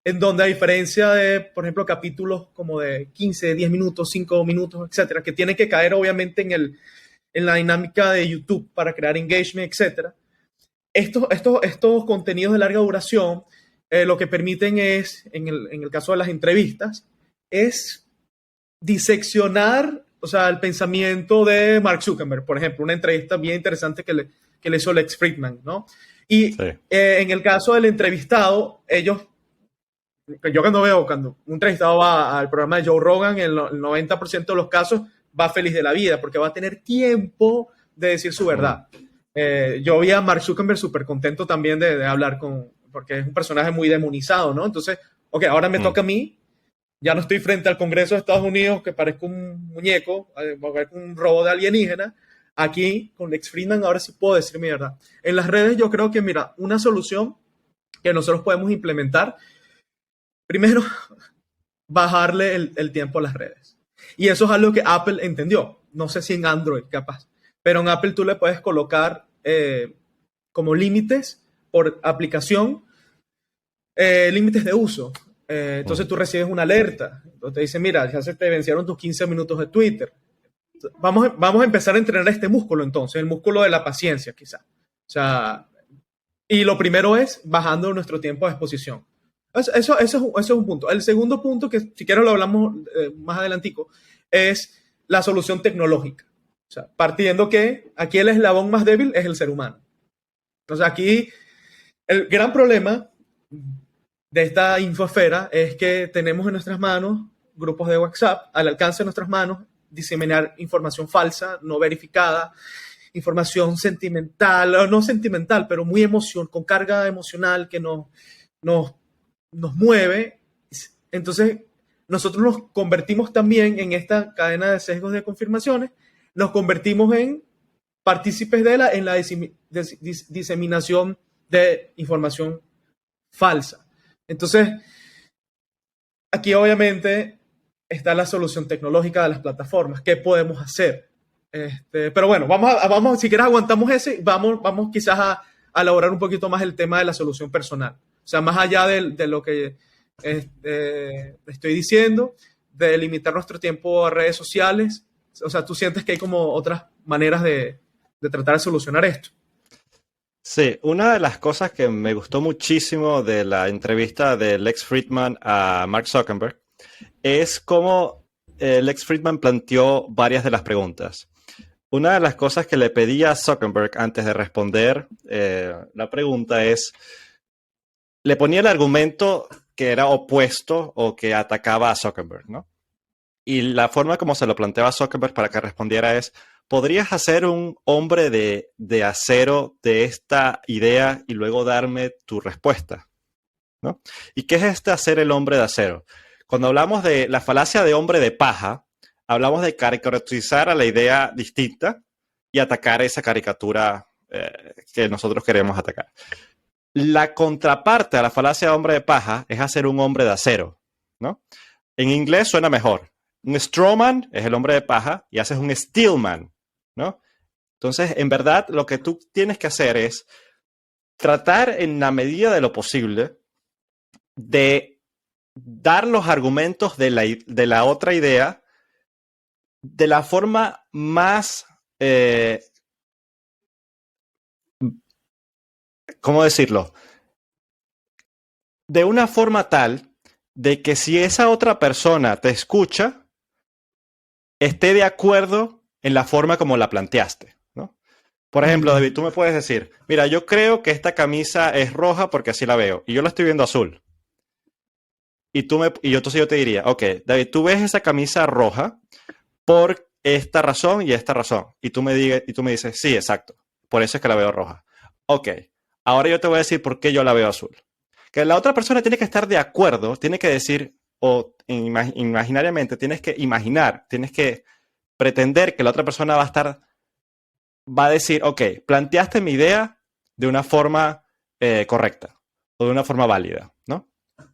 en donde a diferencia de, por ejemplo, capítulos como de 15, 10 minutos, 5 minutos, etcétera, que tienen que caer obviamente en la dinámica de YouTube para crear engagement, etcétera, estos contenidos de larga duración lo que permiten es, en el caso de las entrevistas, es diseccionar, o sea, el pensamiento de Mark Zuckerberg, por ejemplo, una entrevista bien interesante que le hizo Lex Fridman, ¿no? Y sí. En el caso del entrevistado, yo cuando un entrevistado va al programa de Joe Rogan, el 90% de los casos va feliz de la vida, porque va a tener tiempo de decir su verdad. Yo vi a Mark Zuckerberg súper contento también de hablar porque es un personaje muy demonizado, ¿no? Entonces, ok, ahora me toca a mí. Ya no estoy frente al Congreso de Estados Unidos que parezco un muñeco, un robot de alienígena. Aquí, con Lex Fridman, ahora sí puedo decir mi verdad. En las redes yo creo que, mira, una solución que nosotros podemos implementar, primero, bajarle el tiempo a las redes. Y eso es algo que Apple entendió. No sé si en Android, capaz. Pero en Apple tú le puedes colocar como límites por aplicación, límites de uso. Entonces tú recibes una alerta. Entonces te dice, mira, ya se te vencieron tus 15 minutos de Twitter. Vamos a empezar a entrenar este músculo entonces, el músculo de la paciencia quizá. O sea, y lo primero es bajando nuestro tiempo de exposición. Eso es un punto. El segundo punto, que si quieres lo hablamos más adelantico, es la solución tecnológica. O sea, partiendo que aquí el eslabón más débil es el ser humano. Entonces aquí el gran problema de esta infosfera es que tenemos en nuestras manos grupos de WhatsApp, al alcance de nuestras manos, diseminar información falsa, no verificada, información sentimental, o no sentimental, pero muy con carga emocional que nos mueve. Entonces, nosotros nos convertimos también en esta cadena de sesgos de confirmaciones, nos convertimos en partícipes en la diseminación de información falsa. Entonces, aquí obviamente está la solución tecnológica de las plataformas. ¿Qué podemos hacer? Pero bueno, vamos, si quieres aguantamos ese, vamos quizás a elaborar un poquito más el tema de la solución personal. O sea, más allá de lo que estoy diciendo, de limitar nuestro tiempo a redes sociales. O sea, ¿tú sientes que hay como otras maneras de tratar de solucionar esto? Sí, una de las cosas que me gustó muchísimo de la entrevista de Lex Fridman a Mark Zuckerberg es cómo Lex Fridman planteó varias de las preguntas. Una de las cosas que le pedía a Zuckerberg antes de responder la pregunta es, le ponía el argumento que era opuesto o que atacaba a Zuckerberg, ¿no? Y la forma como se lo planteaba Zuckerberg para que respondiera es, ¿podrías hacer un hombre de acero de esta idea y luego darme tu respuesta? ¿No? ¿Y qué es este hacer el hombre de acero? Cuando hablamos de la falacia de hombre de paja, hablamos de caricaturizar a la idea distinta y atacar esa caricatura que nosotros queremos atacar. La contraparte a la falacia de hombre de paja es hacer un hombre de acero, ¿no? En inglés suena mejor. Un strawman es el hombre de paja y haces un steelman, ¿no? Entonces, en verdad, lo que tú tienes que hacer es tratar en la medida de lo posible de dar los argumentos de la otra idea de la forma más, ¿cómo decirlo? De una forma tal de que si esa otra persona te escucha, esté de acuerdo en la forma como la planteaste, ¿no? Por ejemplo, David, tú me puedes decir, mira, yo creo que esta camisa es roja porque así la veo, y yo la estoy viendo azul. Entonces yo te diría, ok, David, tú ves esa camisa roja por esta razón y esta razón. Y tú me dices, sí, exacto, por eso es que la veo roja. Ok, ahora yo te voy a decir por qué yo la veo azul. Que la otra persona tiene que estar de acuerdo, tiene que decir, o imaginariamente, tienes que imaginar, tienes que pretender que la otra persona va a decir, ok, planteaste mi idea de una forma correcta o de una forma válida, ¿no?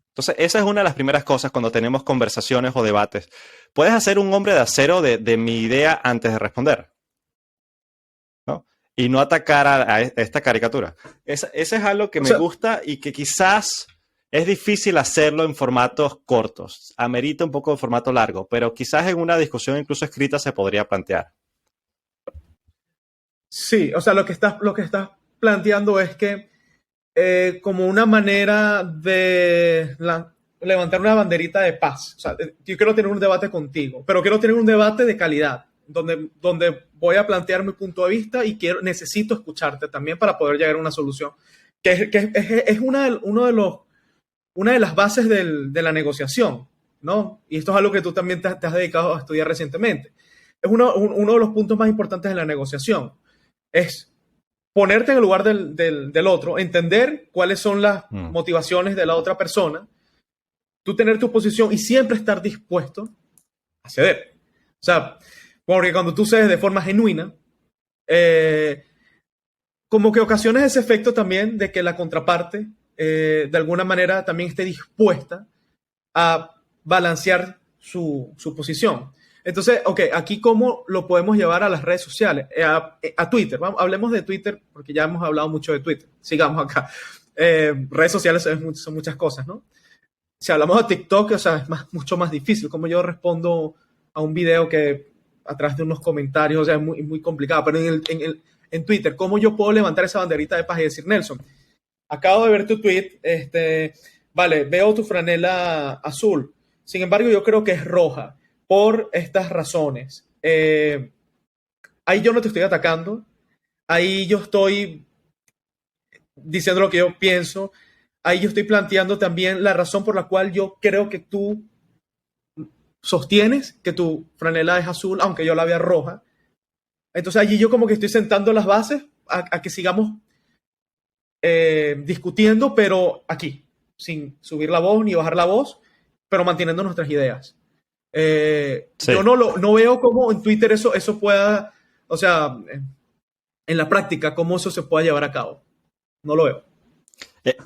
Entonces, esa es una de las primeras cosas cuando tenemos conversaciones o debates. Puedes hacer un hombre de acero de mi idea antes de responder, ¿no? Y no atacar a esta caricatura. Ese es algo que me gusta y que quizás es difícil hacerlo en formatos cortos. Amerita un poco de formato largo, pero quizás en una discusión incluso escrita se podría plantear. Sí, o sea, lo que estás planteando es que como una manera de levantar una banderita de paz. O sea, yo quiero tener un debate contigo, pero quiero tener un debate de calidad, donde voy a plantear mi punto de vista y necesito escucharte también para poder llegar a una solución. Que es una de las bases de la negociación, ¿no? Y esto es algo que tú también te has dedicado a estudiar recientemente. Es uno de los puntos más importantes de la negociación. Es ponerte en el lugar del otro, entender cuáles son las motivaciones de la otra persona, tú tener tu posición y siempre estar dispuesto a ceder. O sea, porque cuando tú cedes de forma genuina, como que ocasionas ese efecto también de que la contraparte de alguna manera también esté dispuesta a balancear su posición. Entonces, ok, aquí cómo lo podemos llevar a las redes sociales, a Twitter. Hablemos de Twitter porque ya hemos hablado mucho de Twitter. Sigamos acá. Redes sociales son muchas cosas, ¿no? Si hablamos de TikTok, o sea, es mucho más difícil. Como yo respondo a un video que a través de unos comentarios, o sea, es muy complicado. Pero en Twitter, ¿cómo yo puedo levantar esa banderita de paz y decir, Nelson, acabo de ver tu tweet, vale, veo tu franela azul. Sin embargo, yo creo que es roja por estas razones. Ahí yo no te estoy atacando, ahí yo estoy diciendo lo que yo pienso, ahí yo estoy planteando también la razón por la cual yo creo que tú sostienes que tu franela es azul, aunque yo la vea roja. Entonces allí yo como que estoy sentando las bases a que sigamos discutiendo, pero aquí, sin subir la voz ni bajar la voz, pero manteniendo nuestras ideas. Sí. Yo no veo cómo en Twitter eso pueda, o sea, en la práctica, cómo eso se pueda llevar a cabo. No lo veo.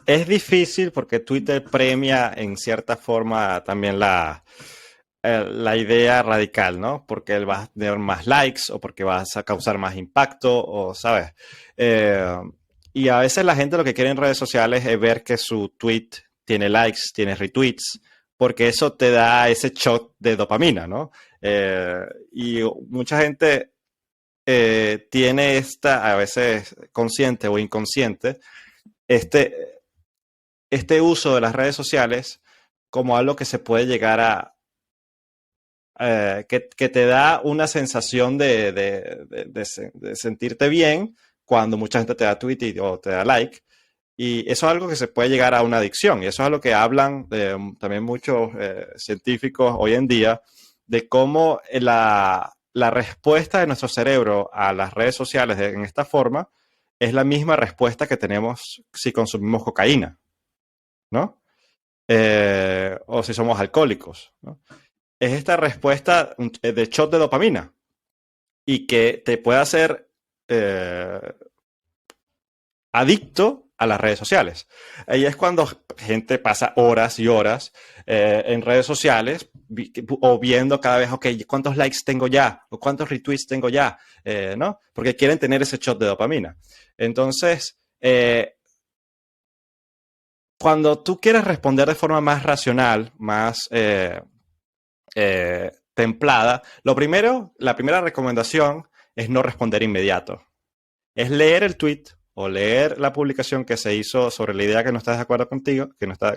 Es difícil porque Twitter premia en cierta forma también la idea radical, ¿no? Porque él va a tener más likes o porque vas a causar más impacto o, ¿sabes? Y a veces la gente lo que quiere en redes sociales es ver que su tweet tiene likes, tiene retweets, porque eso te da ese shot de dopamina, ¿no? Y mucha gente tiene esta, a veces consciente o inconsciente, este uso de las redes sociales como algo que se puede llegar a, que te da una sensación de sentirte bien cuando mucha gente te da tweet o te da like. Y eso es algo que se puede llegar a una adicción. Y eso es algo que hablan también muchos científicos hoy en día, de cómo la respuesta de nuestro cerebro a las redes sociales en esta forma es la misma respuesta que tenemos si consumimos cocaína, ¿no? O si somos alcohólicos, ¿no? Es esta respuesta de shot de dopamina y que te puede hacer adicto a las redes sociales. Ahí es cuando gente pasa horas y horas en redes sociales o viendo cada vez, ok, ¿cuántos likes tengo ya? ¿O cuántos retweets tengo ya? ¿No? Porque quieren tener ese shot de dopamina. Entonces, cuando tú quieres responder de forma más racional, más templada, la primera recomendación es no responder inmediato. Es leer el tweet o leer la publicación que se hizo sobre la idea que no estás de acuerdo contigo,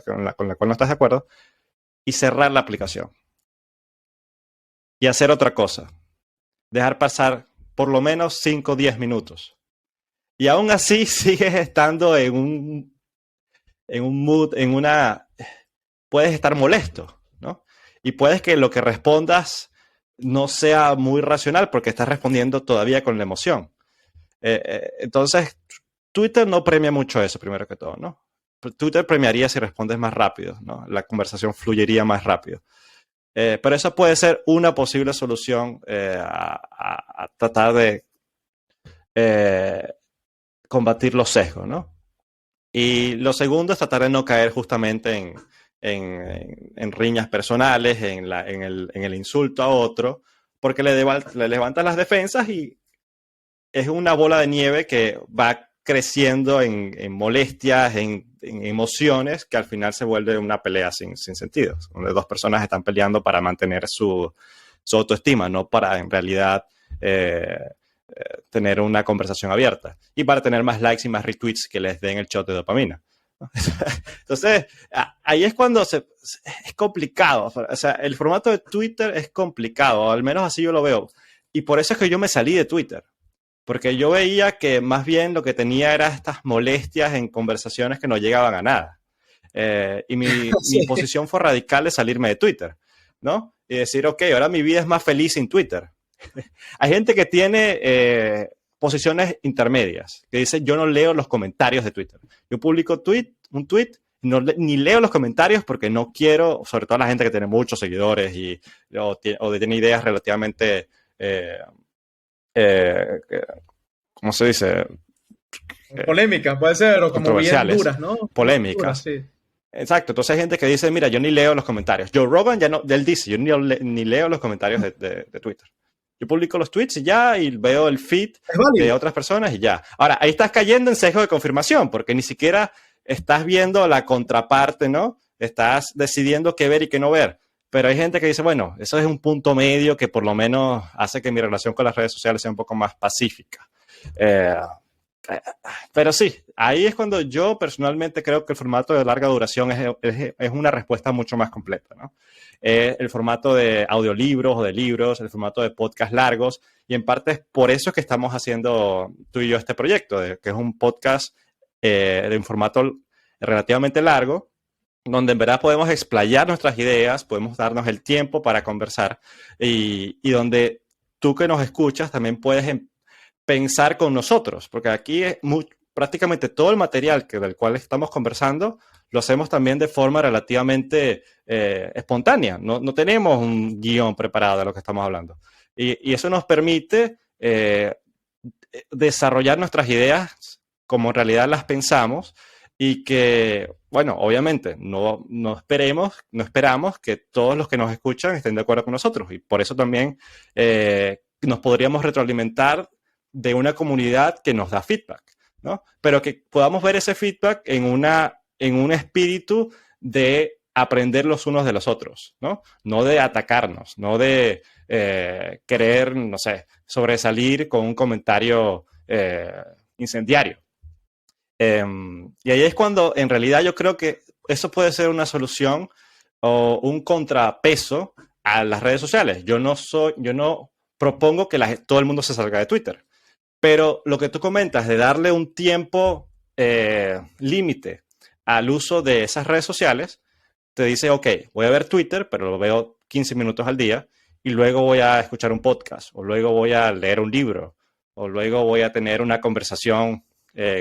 con la cual no estás de acuerdo, y cerrar la aplicación. Y hacer otra cosa. Dejar pasar por lo menos 5 o 10 minutos. Y aún así sigues estando en un mood, puedes estar molesto, ¿no? Y puedes que lo que respondas no sea muy racional porque estás respondiendo todavía con la emoción. Entonces, Twitter no premia mucho eso, primero que todo, ¿no? Twitter premiaría si respondes más rápido, ¿no? La conversación fluiría más rápido. Pero eso puede ser una posible solución a tratar de combatir los sesgos, ¿no? Y lo segundo es tratar de no caer justamente en riñas personales, en el insulto a otro, porque le levantas las defensas y es una bola de nieve que va creciendo en molestias, en emociones, que al final se vuelve una pelea sin sentido, donde dos personas están peleando para mantener su autoestima, no para en realidad tener una conversación abierta y para tener más likes y más retweets que les den el shot de dopamina. Entonces, ahí es cuando es complicado. O sea, el formato de Twitter es complicado, al menos así yo lo veo. Y por eso es que yo me salí de Twitter. Porque yo veía que más bien lo que tenía era estas molestias en conversaciones que no llegaban a nada. Y mi posición fue radical de salirme de Twitter, ¿no? Y decir, ok, ahora mi vida es más feliz sin Twitter. Hay gente que tiene posiciones intermedias, que dice, yo no leo los comentarios de Twitter. Yo publico un tweet, ni leo los comentarios porque no quiero, sobre todo la gente que tiene muchos seguidores o tiene ideas relativamente... ¿cómo se dice? Polémicas, puede ser, o como bien duras, ¿no? Polémicas. Duras, sí. Exacto, entonces hay gente que dice, mira, yo ni leo los comentarios. Joe Rogan él dice, yo ni leo los comentarios de Twitter. Yo publico los tweets y ya, y veo el feed de otras personas y ya. Ahora, ahí estás cayendo en sesgo de confirmación, porque ni siquiera estás viendo la contraparte, ¿no? Estás decidiendo qué ver y qué no ver. Pero hay gente que dice, bueno, eso es un punto medio que por lo menos hace que mi relación con las redes sociales sea un poco más pacífica. Pero sí, ahí es cuando yo personalmente creo que el formato de larga duración es una respuesta mucho más completa, ¿no? El formato de audiolibros o de libros, el formato de podcast largos, y en parte es por eso que estamos haciendo tú y yo este proyecto, que es un podcast de un formato relativamente largo, donde en verdad podemos explayar nuestras ideas, podemos darnos el tiempo para conversar y donde tú que nos escuchas también puedes pensar con nosotros, porque aquí es prácticamente todo el material del cual estamos conversando lo hacemos también de forma relativamente espontánea. No tenemos un guión preparado de lo que estamos hablando. Y eso nos permite desarrollar nuestras ideas como en realidad las pensamos y que, bueno, obviamente no esperamos que todos los que nos escuchan estén de acuerdo con nosotros. Y por eso también nos podríamos retroalimentar de una comunidad que nos da feedback, ¿no? Pero que podamos ver ese feedback en un espíritu de aprender los unos de los otros, ¿no? No de atacarnos, no de querer, no sé, sobresalir con un comentario incendiario. Y ahí es cuando, en realidad, yo creo que eso puede ser una solución o un contrapeso a las redes sociales. Yo no propongo que todo el mundo se salga de Twitter, pero lo que tú comentas de darle un tiempo límite al uso de esas redes sociales, te dice, ok, voy a ver Twitter, pero lo veo 15 minutos al día, y luego voy a escuchar un podcast, o luego voy a leer un libro, o luego voy a tener una conversación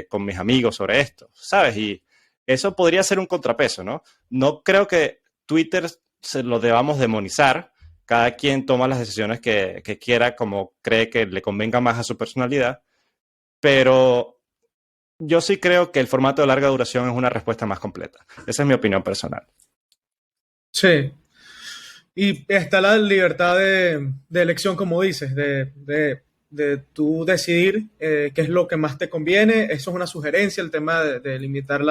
con mis amigos sobre esto, ¿sabes? Y eso podría ser un contrapeso, ¿no? No creo que Twitter se lo debamos demonizar. Cada quien toma las decisiones que quiera, como cree que le convenga más a su personalidad, pero yo sí creo que el formato de larga duración es una respuesta más completa. Esa es mi opinión personal. Sí. Y está la libertad de elección, como dices, de tú decidir qué es lo que más te conviene. Eso es una sugerencia, el tema de limitar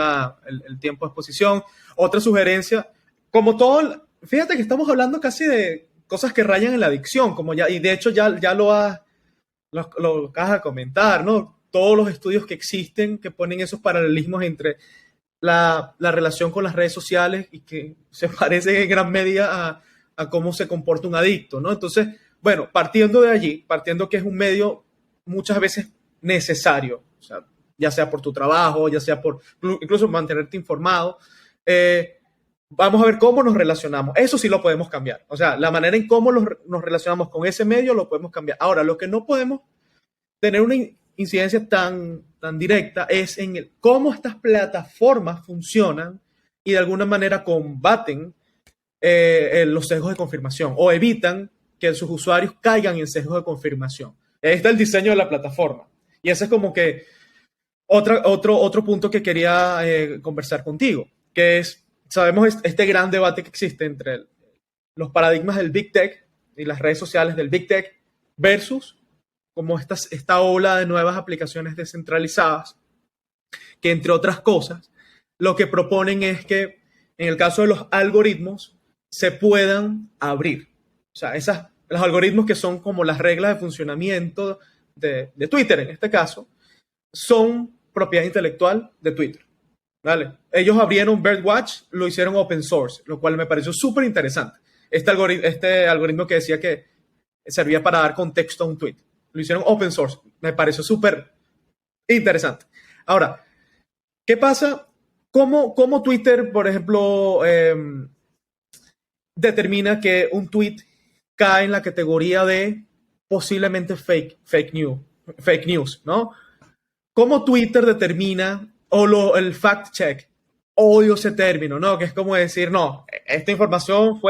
el tiempo de exposición. Otra sugerencia, como todo, fíjate que estamos hablando casi de cosas que rayan en la adicción, como ya, y de hecho ya lo acabas de comentar, ¿no? Todos los estudios que existen que ponen esos paralelismos entre la relación con las redes sociales y que se parece en gran medida a cómo se comporta un adicto, ¿no? Entonces, bueno, partiendo de allí, partiendo que es un medio muchas veces necesario, o sea, ya sea por tu trabajo, ya sea por incluso mantenerte informado, vamos a ver cómo nos relacionamos. Eso sí lo podemos cambiar. O sea, la manera en cómo nos relacionamos con ese medio lo podemos cambiar. Ahora, lo que no podemos tener una incidencia tan directa es en cómo estas plataformas funcionan y de alguna manera combaten los sesgos de confirmación o evitan que sus usuarios caigan en sesgos de confirmación. Ahí está el diseño de la plataforma. Y ese es como que otro punto que quería conversar contigo, que es, sabemos este gran debate que existe entre los paradigmas del Big Tech y las redes sociales del Big Tech versus como esta ola de nuevas aplicaciones descentralizadas, que entre otras cosas, lo que proponen es que en el caso de los algoritmos se puedan abrir. O sea, los algoritmos que son como las reglas de funcionamiento de Twitter, en este caso, son propiedad intelectual de Twitter. ¿Vale? Ellos abrieron Birdwatch, lo hicieron open source, lo cual me pareció súper interesante. Este algoritmo que decía que servía para dar contexto a un tweet, lo hicieron open source. Me pareció súper interesante. Ahora, ¿qué pasa? ¿Cómo Twitter, por ejemplo, determina que un tweet cae en la categoría de posiblemente fake news, ¿no? ¿Cómo Twitter determina, el fact check, odio ese término, ¿no? Que es como decir, no, esta información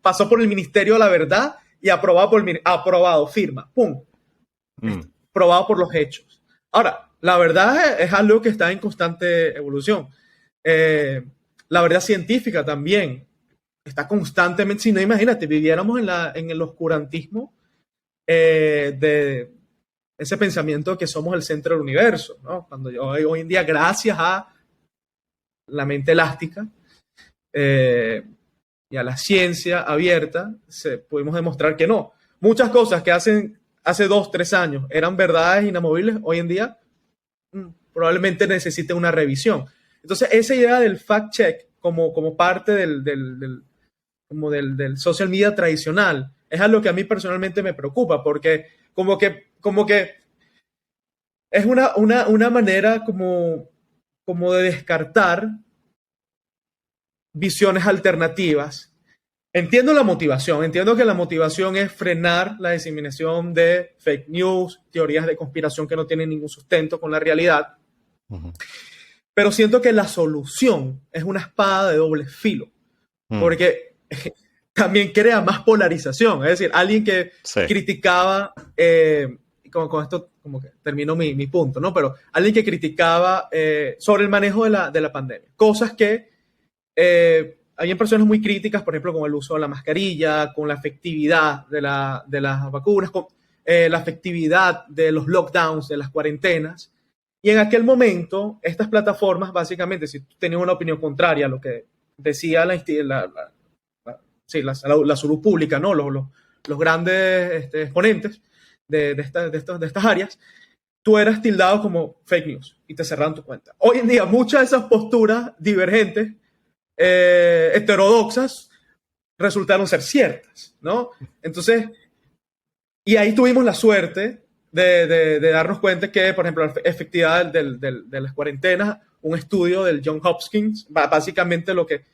pasó por el Ministerio de la Verdad y aprobado, firma, pum, probado por los hechos. Ahora, la verdad es algo que está en constante evolución. La verdad científica también está constantemente, si no, imagínate, viviéramos en el oscurantismo de ese pensamiento que somos el centro del universo, ¿no? Cuando hoy en día, gracias a la mente elástica y a la ciencia abierta, pudimos demostrar que no. Muchas cosas que hace 2, 3 años eran verdades inamovibles, hoy en día probablemente necesiten una revisión. Entonces, esa idea del fact-check como parte del social media tradicional es algo que a mí personalmente me preocupa, porque como que es una manera como de descartar visiones alternativas. Entiendo la motivación, entiendo que la motivación es frenar la diseminación de fake news, teorías de conspiración que no tienen ningún sustento con la realidad, pero siento que la solución es una espada de doble filo, porque también crea más polarización. Es decir, alguien que criticaba, con esto como que termino mi punto, ¿no? Pero alguien que criticaba sobre el manejo de la pandemia, cosas que había personas muy críticas, por ejemplo, con el uso de la mascarilla, con la efectividad de las vacunas, con la efectividad de los lockdowns, de las cuarentenas. Y en aquel momento, estas plataformas, básicamente, si tú tenías una opinión contraria a lo que decía la salud pública, ¿no? Los grandes exponentes de estas áreas, tú eras tildado como fake news y te cerraron tu cuenta. Hoy en día, muchas de esas posturas divergentes, heterodoxas, resultaron ser ciertas, ¿no? Entonces, y ahí tuvimos la suerte de darnos cuenta que, por ejemplo, la efectividad de las cuarentenas, un estudio del Johns Hopkins, básicamente lo que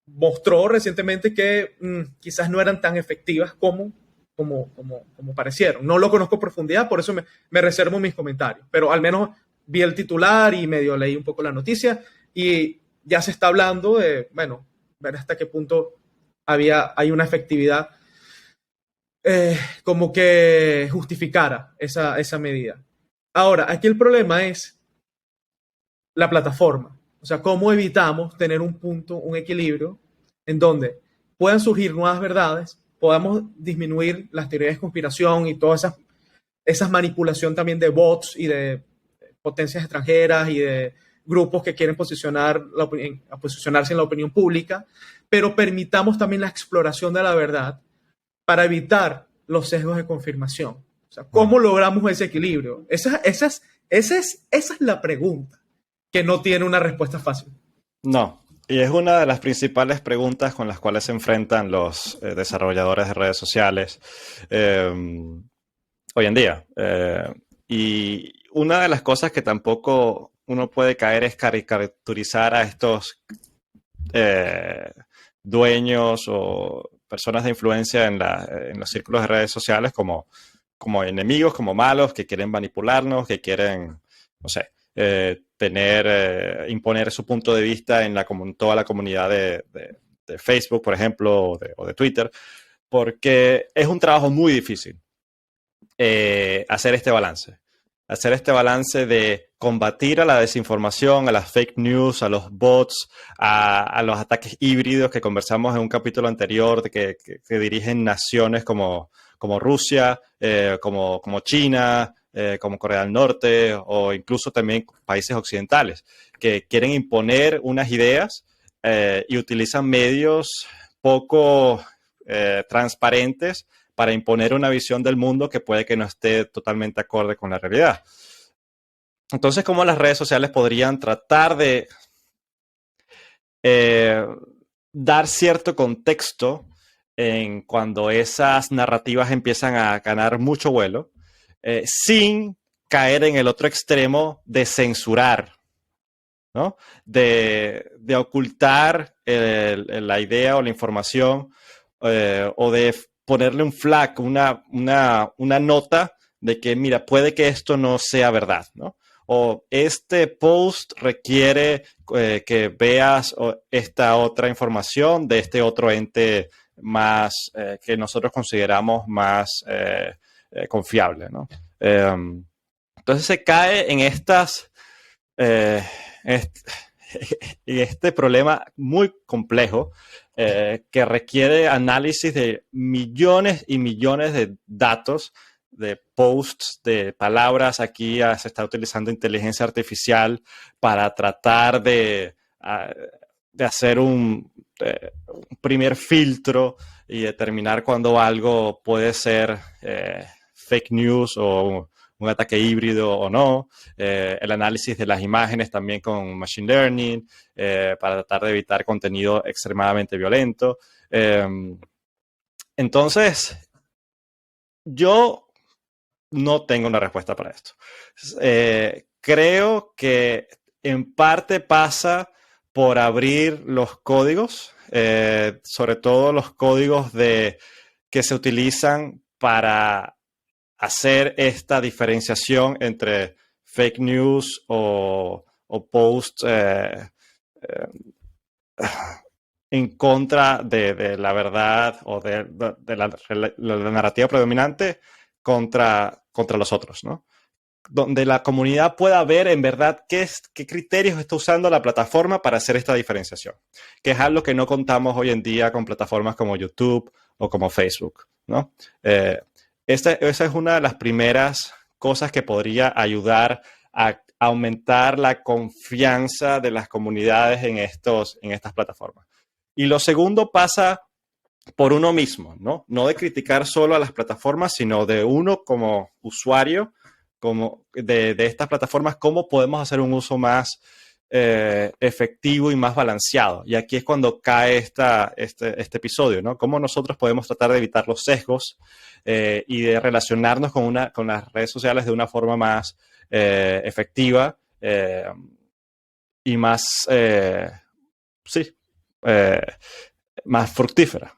mostró recientemente que quizás no eran tan efectivas como parecieron. No lo conozco a profundidad, por eso me reservo mis comentarios, pero al menos vi el titular y medio leí un poco la noticia y ya se está hablando de, bueno, ver hasta qué punto hay una efectividad como que justificara esa medida. Ahora, aquí el problema es la plataforma. O sea, cómo evitamos tener un punto, un equilibrio en donde puedan surgir nuevas verdades, podamos disminuir las teorías de conspiración y toda esa manipulación también de bots y de potencias extranjeras y de grupos que quieren posicionarse en la opinión pública, pero permitamos también la exploración de la verdad para evitar los sesgos de confirmación. O sea, ¿cómo logramos ese equilibrio? Esa es la pregunta que no tiene una respuesta fácil. No, y es una de las principales preguntas con las cuales se enfrentan los desarrolladores de redes sociales hoy en día. Y una de las cosas que tampoco uno puede caer es caricaturizar a estos dueños o personas de influencia en los círculos de redes sociales como enemigos, como malos, que quieren manipularnos, que quieren, no sé, imponer su punto de vista en toda la comunidad de Facebook, por ejemplo, o de Twitter, porque es un trabajo muy difícil hacer este balance. Hacer este balance de combatir a la desinformación, a las fake news, a los bots, a los ataques híbridos que conversamos en un capítulo anterior de que dirigen naciones como Rusia, como China, como Corea del Norte o incluso también países occidentales que quieren imponer unas ideas y utilizan medios poco transparentes para imponer una visión del mundo que puede que no esté totalmente acorde con la realidad. Entonces, ¿cómo las redes sociales podrían tratar de dar cierto contexto en cuando esas narrativas empiezan a ganar mucho vuelo, sin caer en el otro extremo de censurar, ¿no? De ocultar la idea o la información o de ponerle un flag, una nota de que, mira, puede que esto no sea verdad, ¿no? O este post requiere que veas esta otra información de este otro ente más que nosotros consideramos más confiable, ¿no? Entonces se cae en este problema muy complejo que requiere análisis de millones y millones de datos, de posts, de palabras. Aquí se está utilizando inteligencia artificial para tratar de hacer un primer filtro y determinar cuando algo puede ser fake news o un ataque híbrido o no, el análisis de las imágenes también con Machine Learning, para tratar de evitar contenido extremadamente violento. Entonces, yo no tengo una respuesta para esto. Creo que en parte pasa por abrir los códigos, sobre todo los códigos que se utilizan para hacer esta diferenciación entre fake news o posts en contra de la verdad o de la narrativa predominante contra los otros, ¿no? Donde la comunidad pueda ver en verdad qué criterios está usando la plataforma para hacer esta diferenciación, que es algo que no contamos hoy en día con plataformas como YouTube o como Facebook, ¿no? Esa es una de las primeras cosas que podría ayudar a aumentar la confianza de las comunidades en estas plataformas. Y lo segundo pasa por uno mismo, ¿no? No de criticar solo a las plataformas, sino de uno como usuario de estas plataformas, cómo podemos hacer un uso más efectivo y más balanceado. Y aquí es cuando cae este episodio, ¿no? Cómo nosotros podemos tratar de evitar los sesgos y de relacionarnos con las redes sociales de una forma más efectiva y más, más fructífera.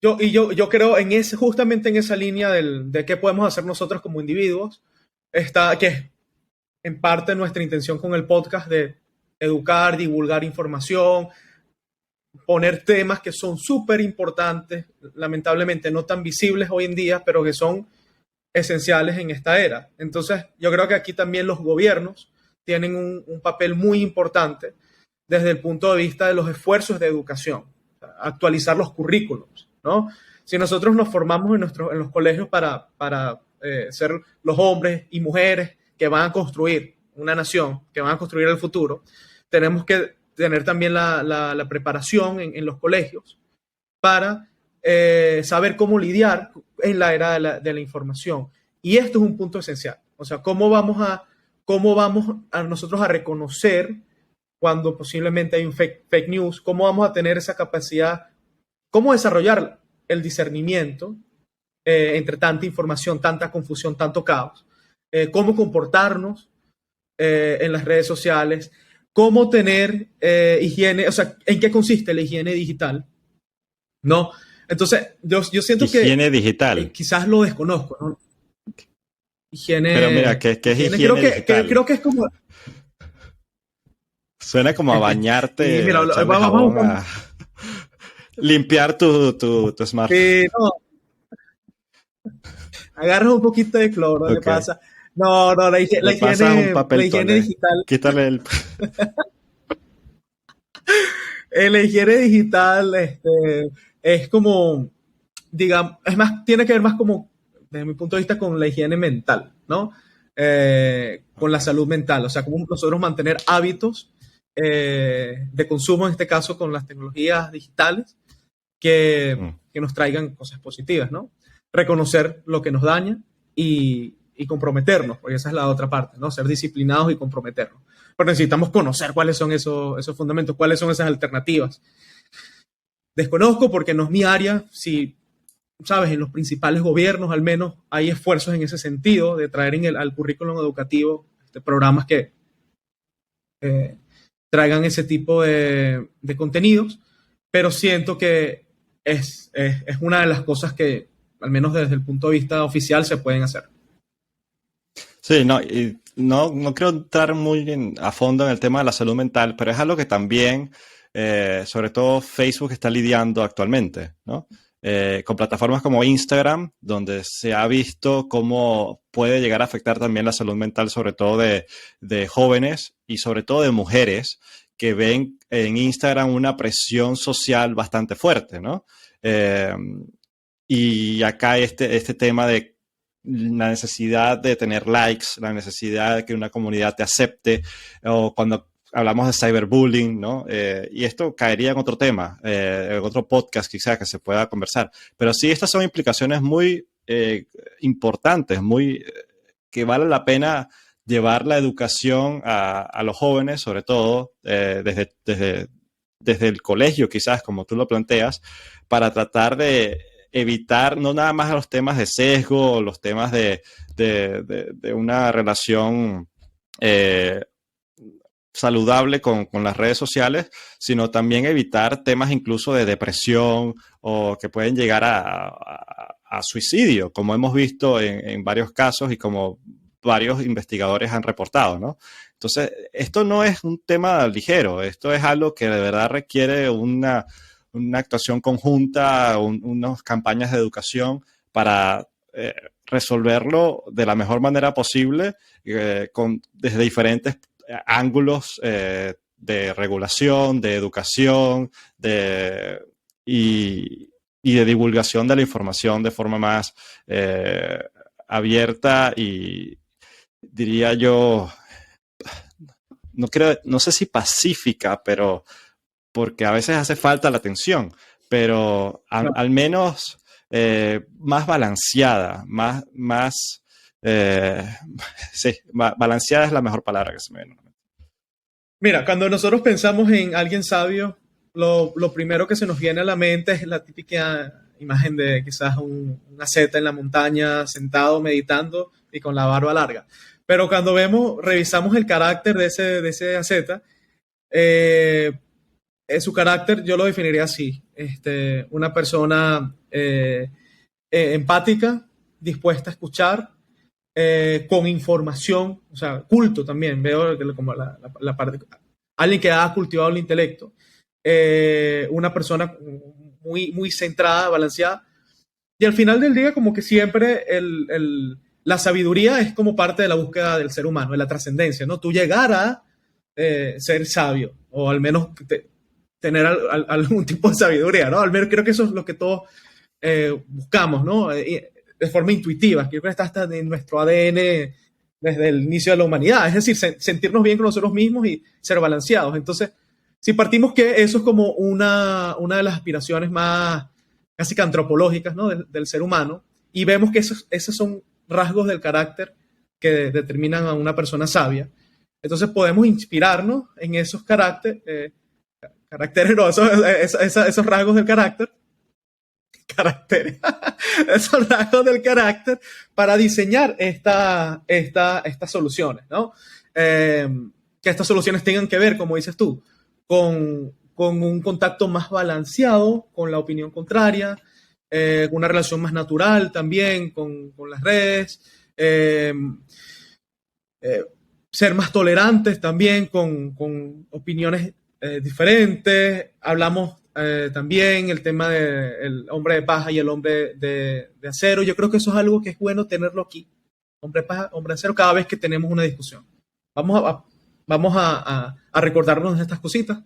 Yo creo justamente en esa línea de qué podemos hacer nosotros como individuos, que es en parte nuestra intención con el podcast de educar, divulgar información, poner temas que son súper importantes, lamentablemente no tan visibles hoy en día, pero que son esenciales en esta era. Entonces, yo creo que aquí también los gobiernos tienen un papel muy importante desde el punto de vista de los esfuerzos de educación, actualizar los currículums, ¿no? Si nosotros nos formamos en los colegios para ser los hombres y mujeres que van a construir una nación, que van a construir el futuro, tenemos que tener también la preparación en los colegios para saber cómo lidiar en la era de la información. Y esto es un punto esencial. O sea, cómo vamos a nosotros a reconocer cuando posiblemente hay un fake news, cómo vamos a tener esa capacidad, cómo desarrollar el discernimiento entre tanta información, tanta confusión, tanto caos, cómo comportarnos en las redes sociales, cómo tener higiene, o sea, en qué consiste la higiene digital, ¿no? Entonces, yo siento higiene digital. Quizás lo desconozco, ¿no? Higiene. Pero mira, ¿qué es higiene digital? Creo que es como. Suena como a bañarte, mira, jabón, a limpiar tu smartphone. Sí, no. Agarras un poquito de cloro, okay. Le pasa. No, la higiene digital. Quítale el. La higiene digital es como, digamos, es más, tiene que ver más como, desde mi punto de vista, con la higiene mental, ¿no? Con la salud mental, o sea, como nosotros mantener hábitos de consumo, en este caso con las tecnologías digitales, que nos traigan cosas positivas, ¿no? Reconocer lo que nos daña y comprometernos, porque esa es la otra parte, ¿no? Ser disciplinados y comprometernos. Pero necesitamos conocer cuáles son esos fundamentos, cuáles son esas alternativas. Desconozco porque no es mi área, si, sabes, en los principales gobiernos al menos hay esfuerzos en ese sentido de traer al currículum educativo programas que traigan ese tipo de contenidos, pero siento que es una de las cosas que, al menos desde el punto de vista oficial, se pueden hacer. Sí, no quiero entrar muy a fondo en el tema de la salud mental, pero es algo que también, sobre todo Facebook está lidiando actualmente, ¿no? Con plataformas como Instagram, donde se ha visto cómo puede llegar a afectar también la salud mental, sobre todo de jóvenes y sobre todo de mujeres que ven en Instagram una presión social bastante fuerte, ¿no? Y acá este tema de la necesidad de tener likes, la necesidad de que una comunidad te acepte, o cuando hablamos de cyberbullying, ¿no? Y esto caería en otro tema, en otro podcast quizás que se pueda conversar. Pero sí, estas son implicaciones muy importantes, que vale la pena llevar la educación a los jóvenes, sobre todo desde el colegio quizás, como tú lo planteas, para tratar de evitar no nada más los temas de sesgo, los temas de una relación saludable con las redes sociales, sino también evitar temas incluso de depresión o que pueden llegar a suicidio, como hemos visto en varios casos y como varios investigadores han reportado, ¿no? Entonces, esto no es un tema ligero, esto es algo que de verdad requiere una actuación conjunta, unas campañas de educación para resolverlo de la mejor manera posible desde diferentes ángulos de regulación, de educación y de divulgación de la información de forma más abierta y diría yo, no sé si pacífica, pero porque a veces hace falta la atención, pero al menos más balanceada, eh, sí, balanceada es la mejor palabra que se me viene. Mira, cuando nosotros pensamos en alguien sabio, lo primero que se nos viene a la mente es la típica imagen de quizás un asceta en la montaña, sentado, meditando y con la barba larga. Pero cuando revisamos el carácter de ese asceta, su carácter yo lo definiría así. Una persona empática, dispuesta a escuchar, con información, o sea, culto también, veo como la parte, alguien que ha cultivado el intelecto, una persona muy centrada, balanceada, y al final del día como que siempre la sabiduría es como parte de la búsqueda del ser humano, de la trascendencia, ¿no? Tú llegar a ser sabio, o al menos tener algún tipo de sabiduría, ¿no? Al menos creo que eso es lo que todos buscamos, ¿no? De forma intuitiva, creo que está hasta en nuestro ADN desde el inicio de la humanidad, es decir, sentirnos bien con nosotros mismos y ser balanceados. Entonces, si partimos que eso es como una de las aspiraciones más casi que antropológicas, ¿no? del ser humano, y vemos que esos son rasgos del carácter que determinan a una persona sabia, entonces podemos inspirarnos en esos caracteres, no, esos rasgos del carácter, esos rasgos del carácter para diseñar estas soluciones, ¿no? Que estas soluciones tengan que ver, como dices tú, con un contacto más balanceado con la opinión contraria, una relación más natural también con las redes, ser más tolerantes también con opiniones diferentes. Hablamos también el tema del hombre de paja y el hombre de acero. Yo creo que eso es algo que es bueno tenerlo aquí. Hombre de paja, hombre de acero, cada vez que tenemos una discusión. Vamos a recordarnos de estas cositas.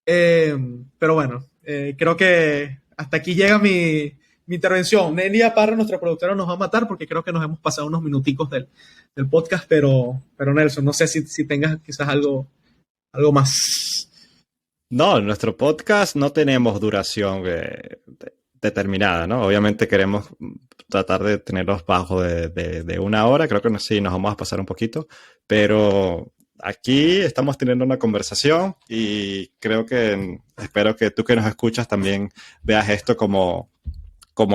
Pero bueno, creo que hasta aquí llega mi intervención. Nelia Parra, nuestra productora, nos va a matar porque creo que nos hemos pasado unos minuticos del podcast, pero Nelson, no sé si tengas quizás algo más. No, en nuestro podcast no tenemos duración determinada, ¿no? Obviamente queremos tratar de tenerlos bajo de 1 hora. Creo que sí, nos vamos a pasar un poquito, pero aquí estamos teniendo una conversación y espero que tú que nos escuchas también veas esto como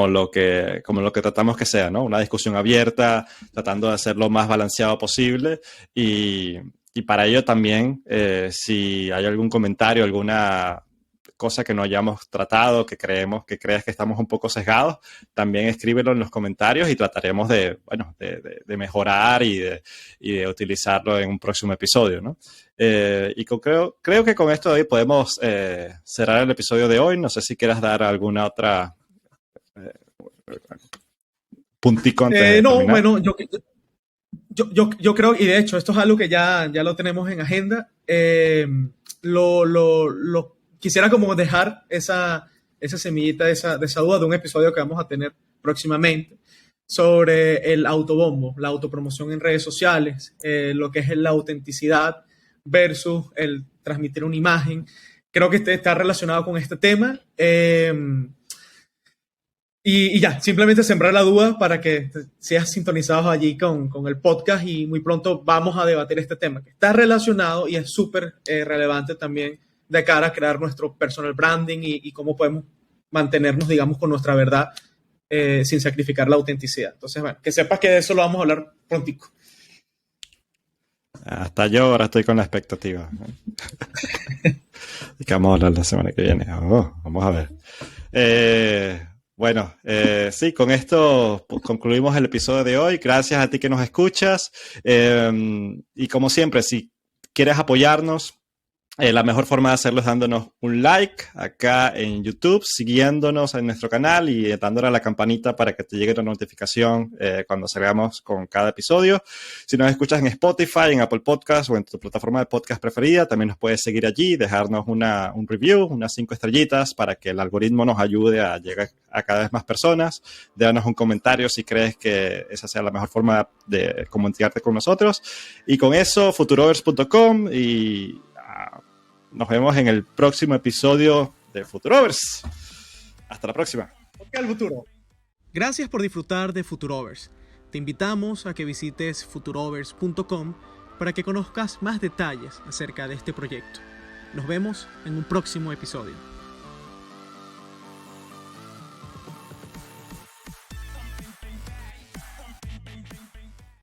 lo que tratamos que sea, ¿no? Una discusión abierta, tratando de hacer lo más balanceado posible y para ello también, si hay algún comentario, alguna cosa que no hayamos tratado, que creas que estamos un poco sesgados, también escríbelo en los comentarios y trataremos de mejorar y de utilizarlo en un próximo episodio, ¿no? Y creo que con esto de hoy podemos cerrar el episodio de hoy. No sé si quieras dar alguna otra puntico antes de No, terminar. bueno, yo creo, y de hecho esto es algo que ya lo tenemos en agenda, quisiera como dejar esa semillita, esa duda de un episodio que vamos a tener próximamente sobre el autobombo, la autopromoción en redes sociales, lo que es la autenticidad versus el transmitir una imagen. Creo que está relacionado con este tema. Y ya, simplemente sembrar la duda para que seas sintonizados allí con el podcast y muy pronto vamos a debatir este tema que está relacionado y es súper relevante también de cara a crear nuestro personal branding y cómo podemos mantenernos, digamos, con nuestra verdad sin sacrificar la autenticidad. Entonces, bueno, que sepas que de eso lo vamos a hablar prontico. Hasta yo ahora estoy con la expectativa. ¿Y qué vamos a hablar la semana que viene? Vamos a ver. Bueno, sí, con esto concluimos el episodio de hoy. Gracias a ti que nos escuchas. Y como siempre, si quieres apoyarnos, La mejor forma de hacerlo es dándonos un like acá en YouTube, siguiéndonos en nuestro canal y dándole a la campanita para que te llegue una notificación cuando salgamos con cada episodio. Si nos escuchas en Spotify, en Apple Podcasts o en tu plataforma de podcast preferida, también nos puedes seguir allí, dejarnos un review, unas 5 estrellitas para que el algoritmo nos ayude a llegar a cada vez más personas. Déjanos un comentario si crees que esa sea la mejor forma de comunicarte con nosotros. Y con eso, futurovers.com y... nos vemos en el próximo episodio de Futurovers. Hasta la próxima. Al futuro. Gracias por disfrutar de Futurovers. Te invitamos a que visites futurovers.com para que conozcas más detalles acerca de este proyecto. Nos vemos en un próximo episodio.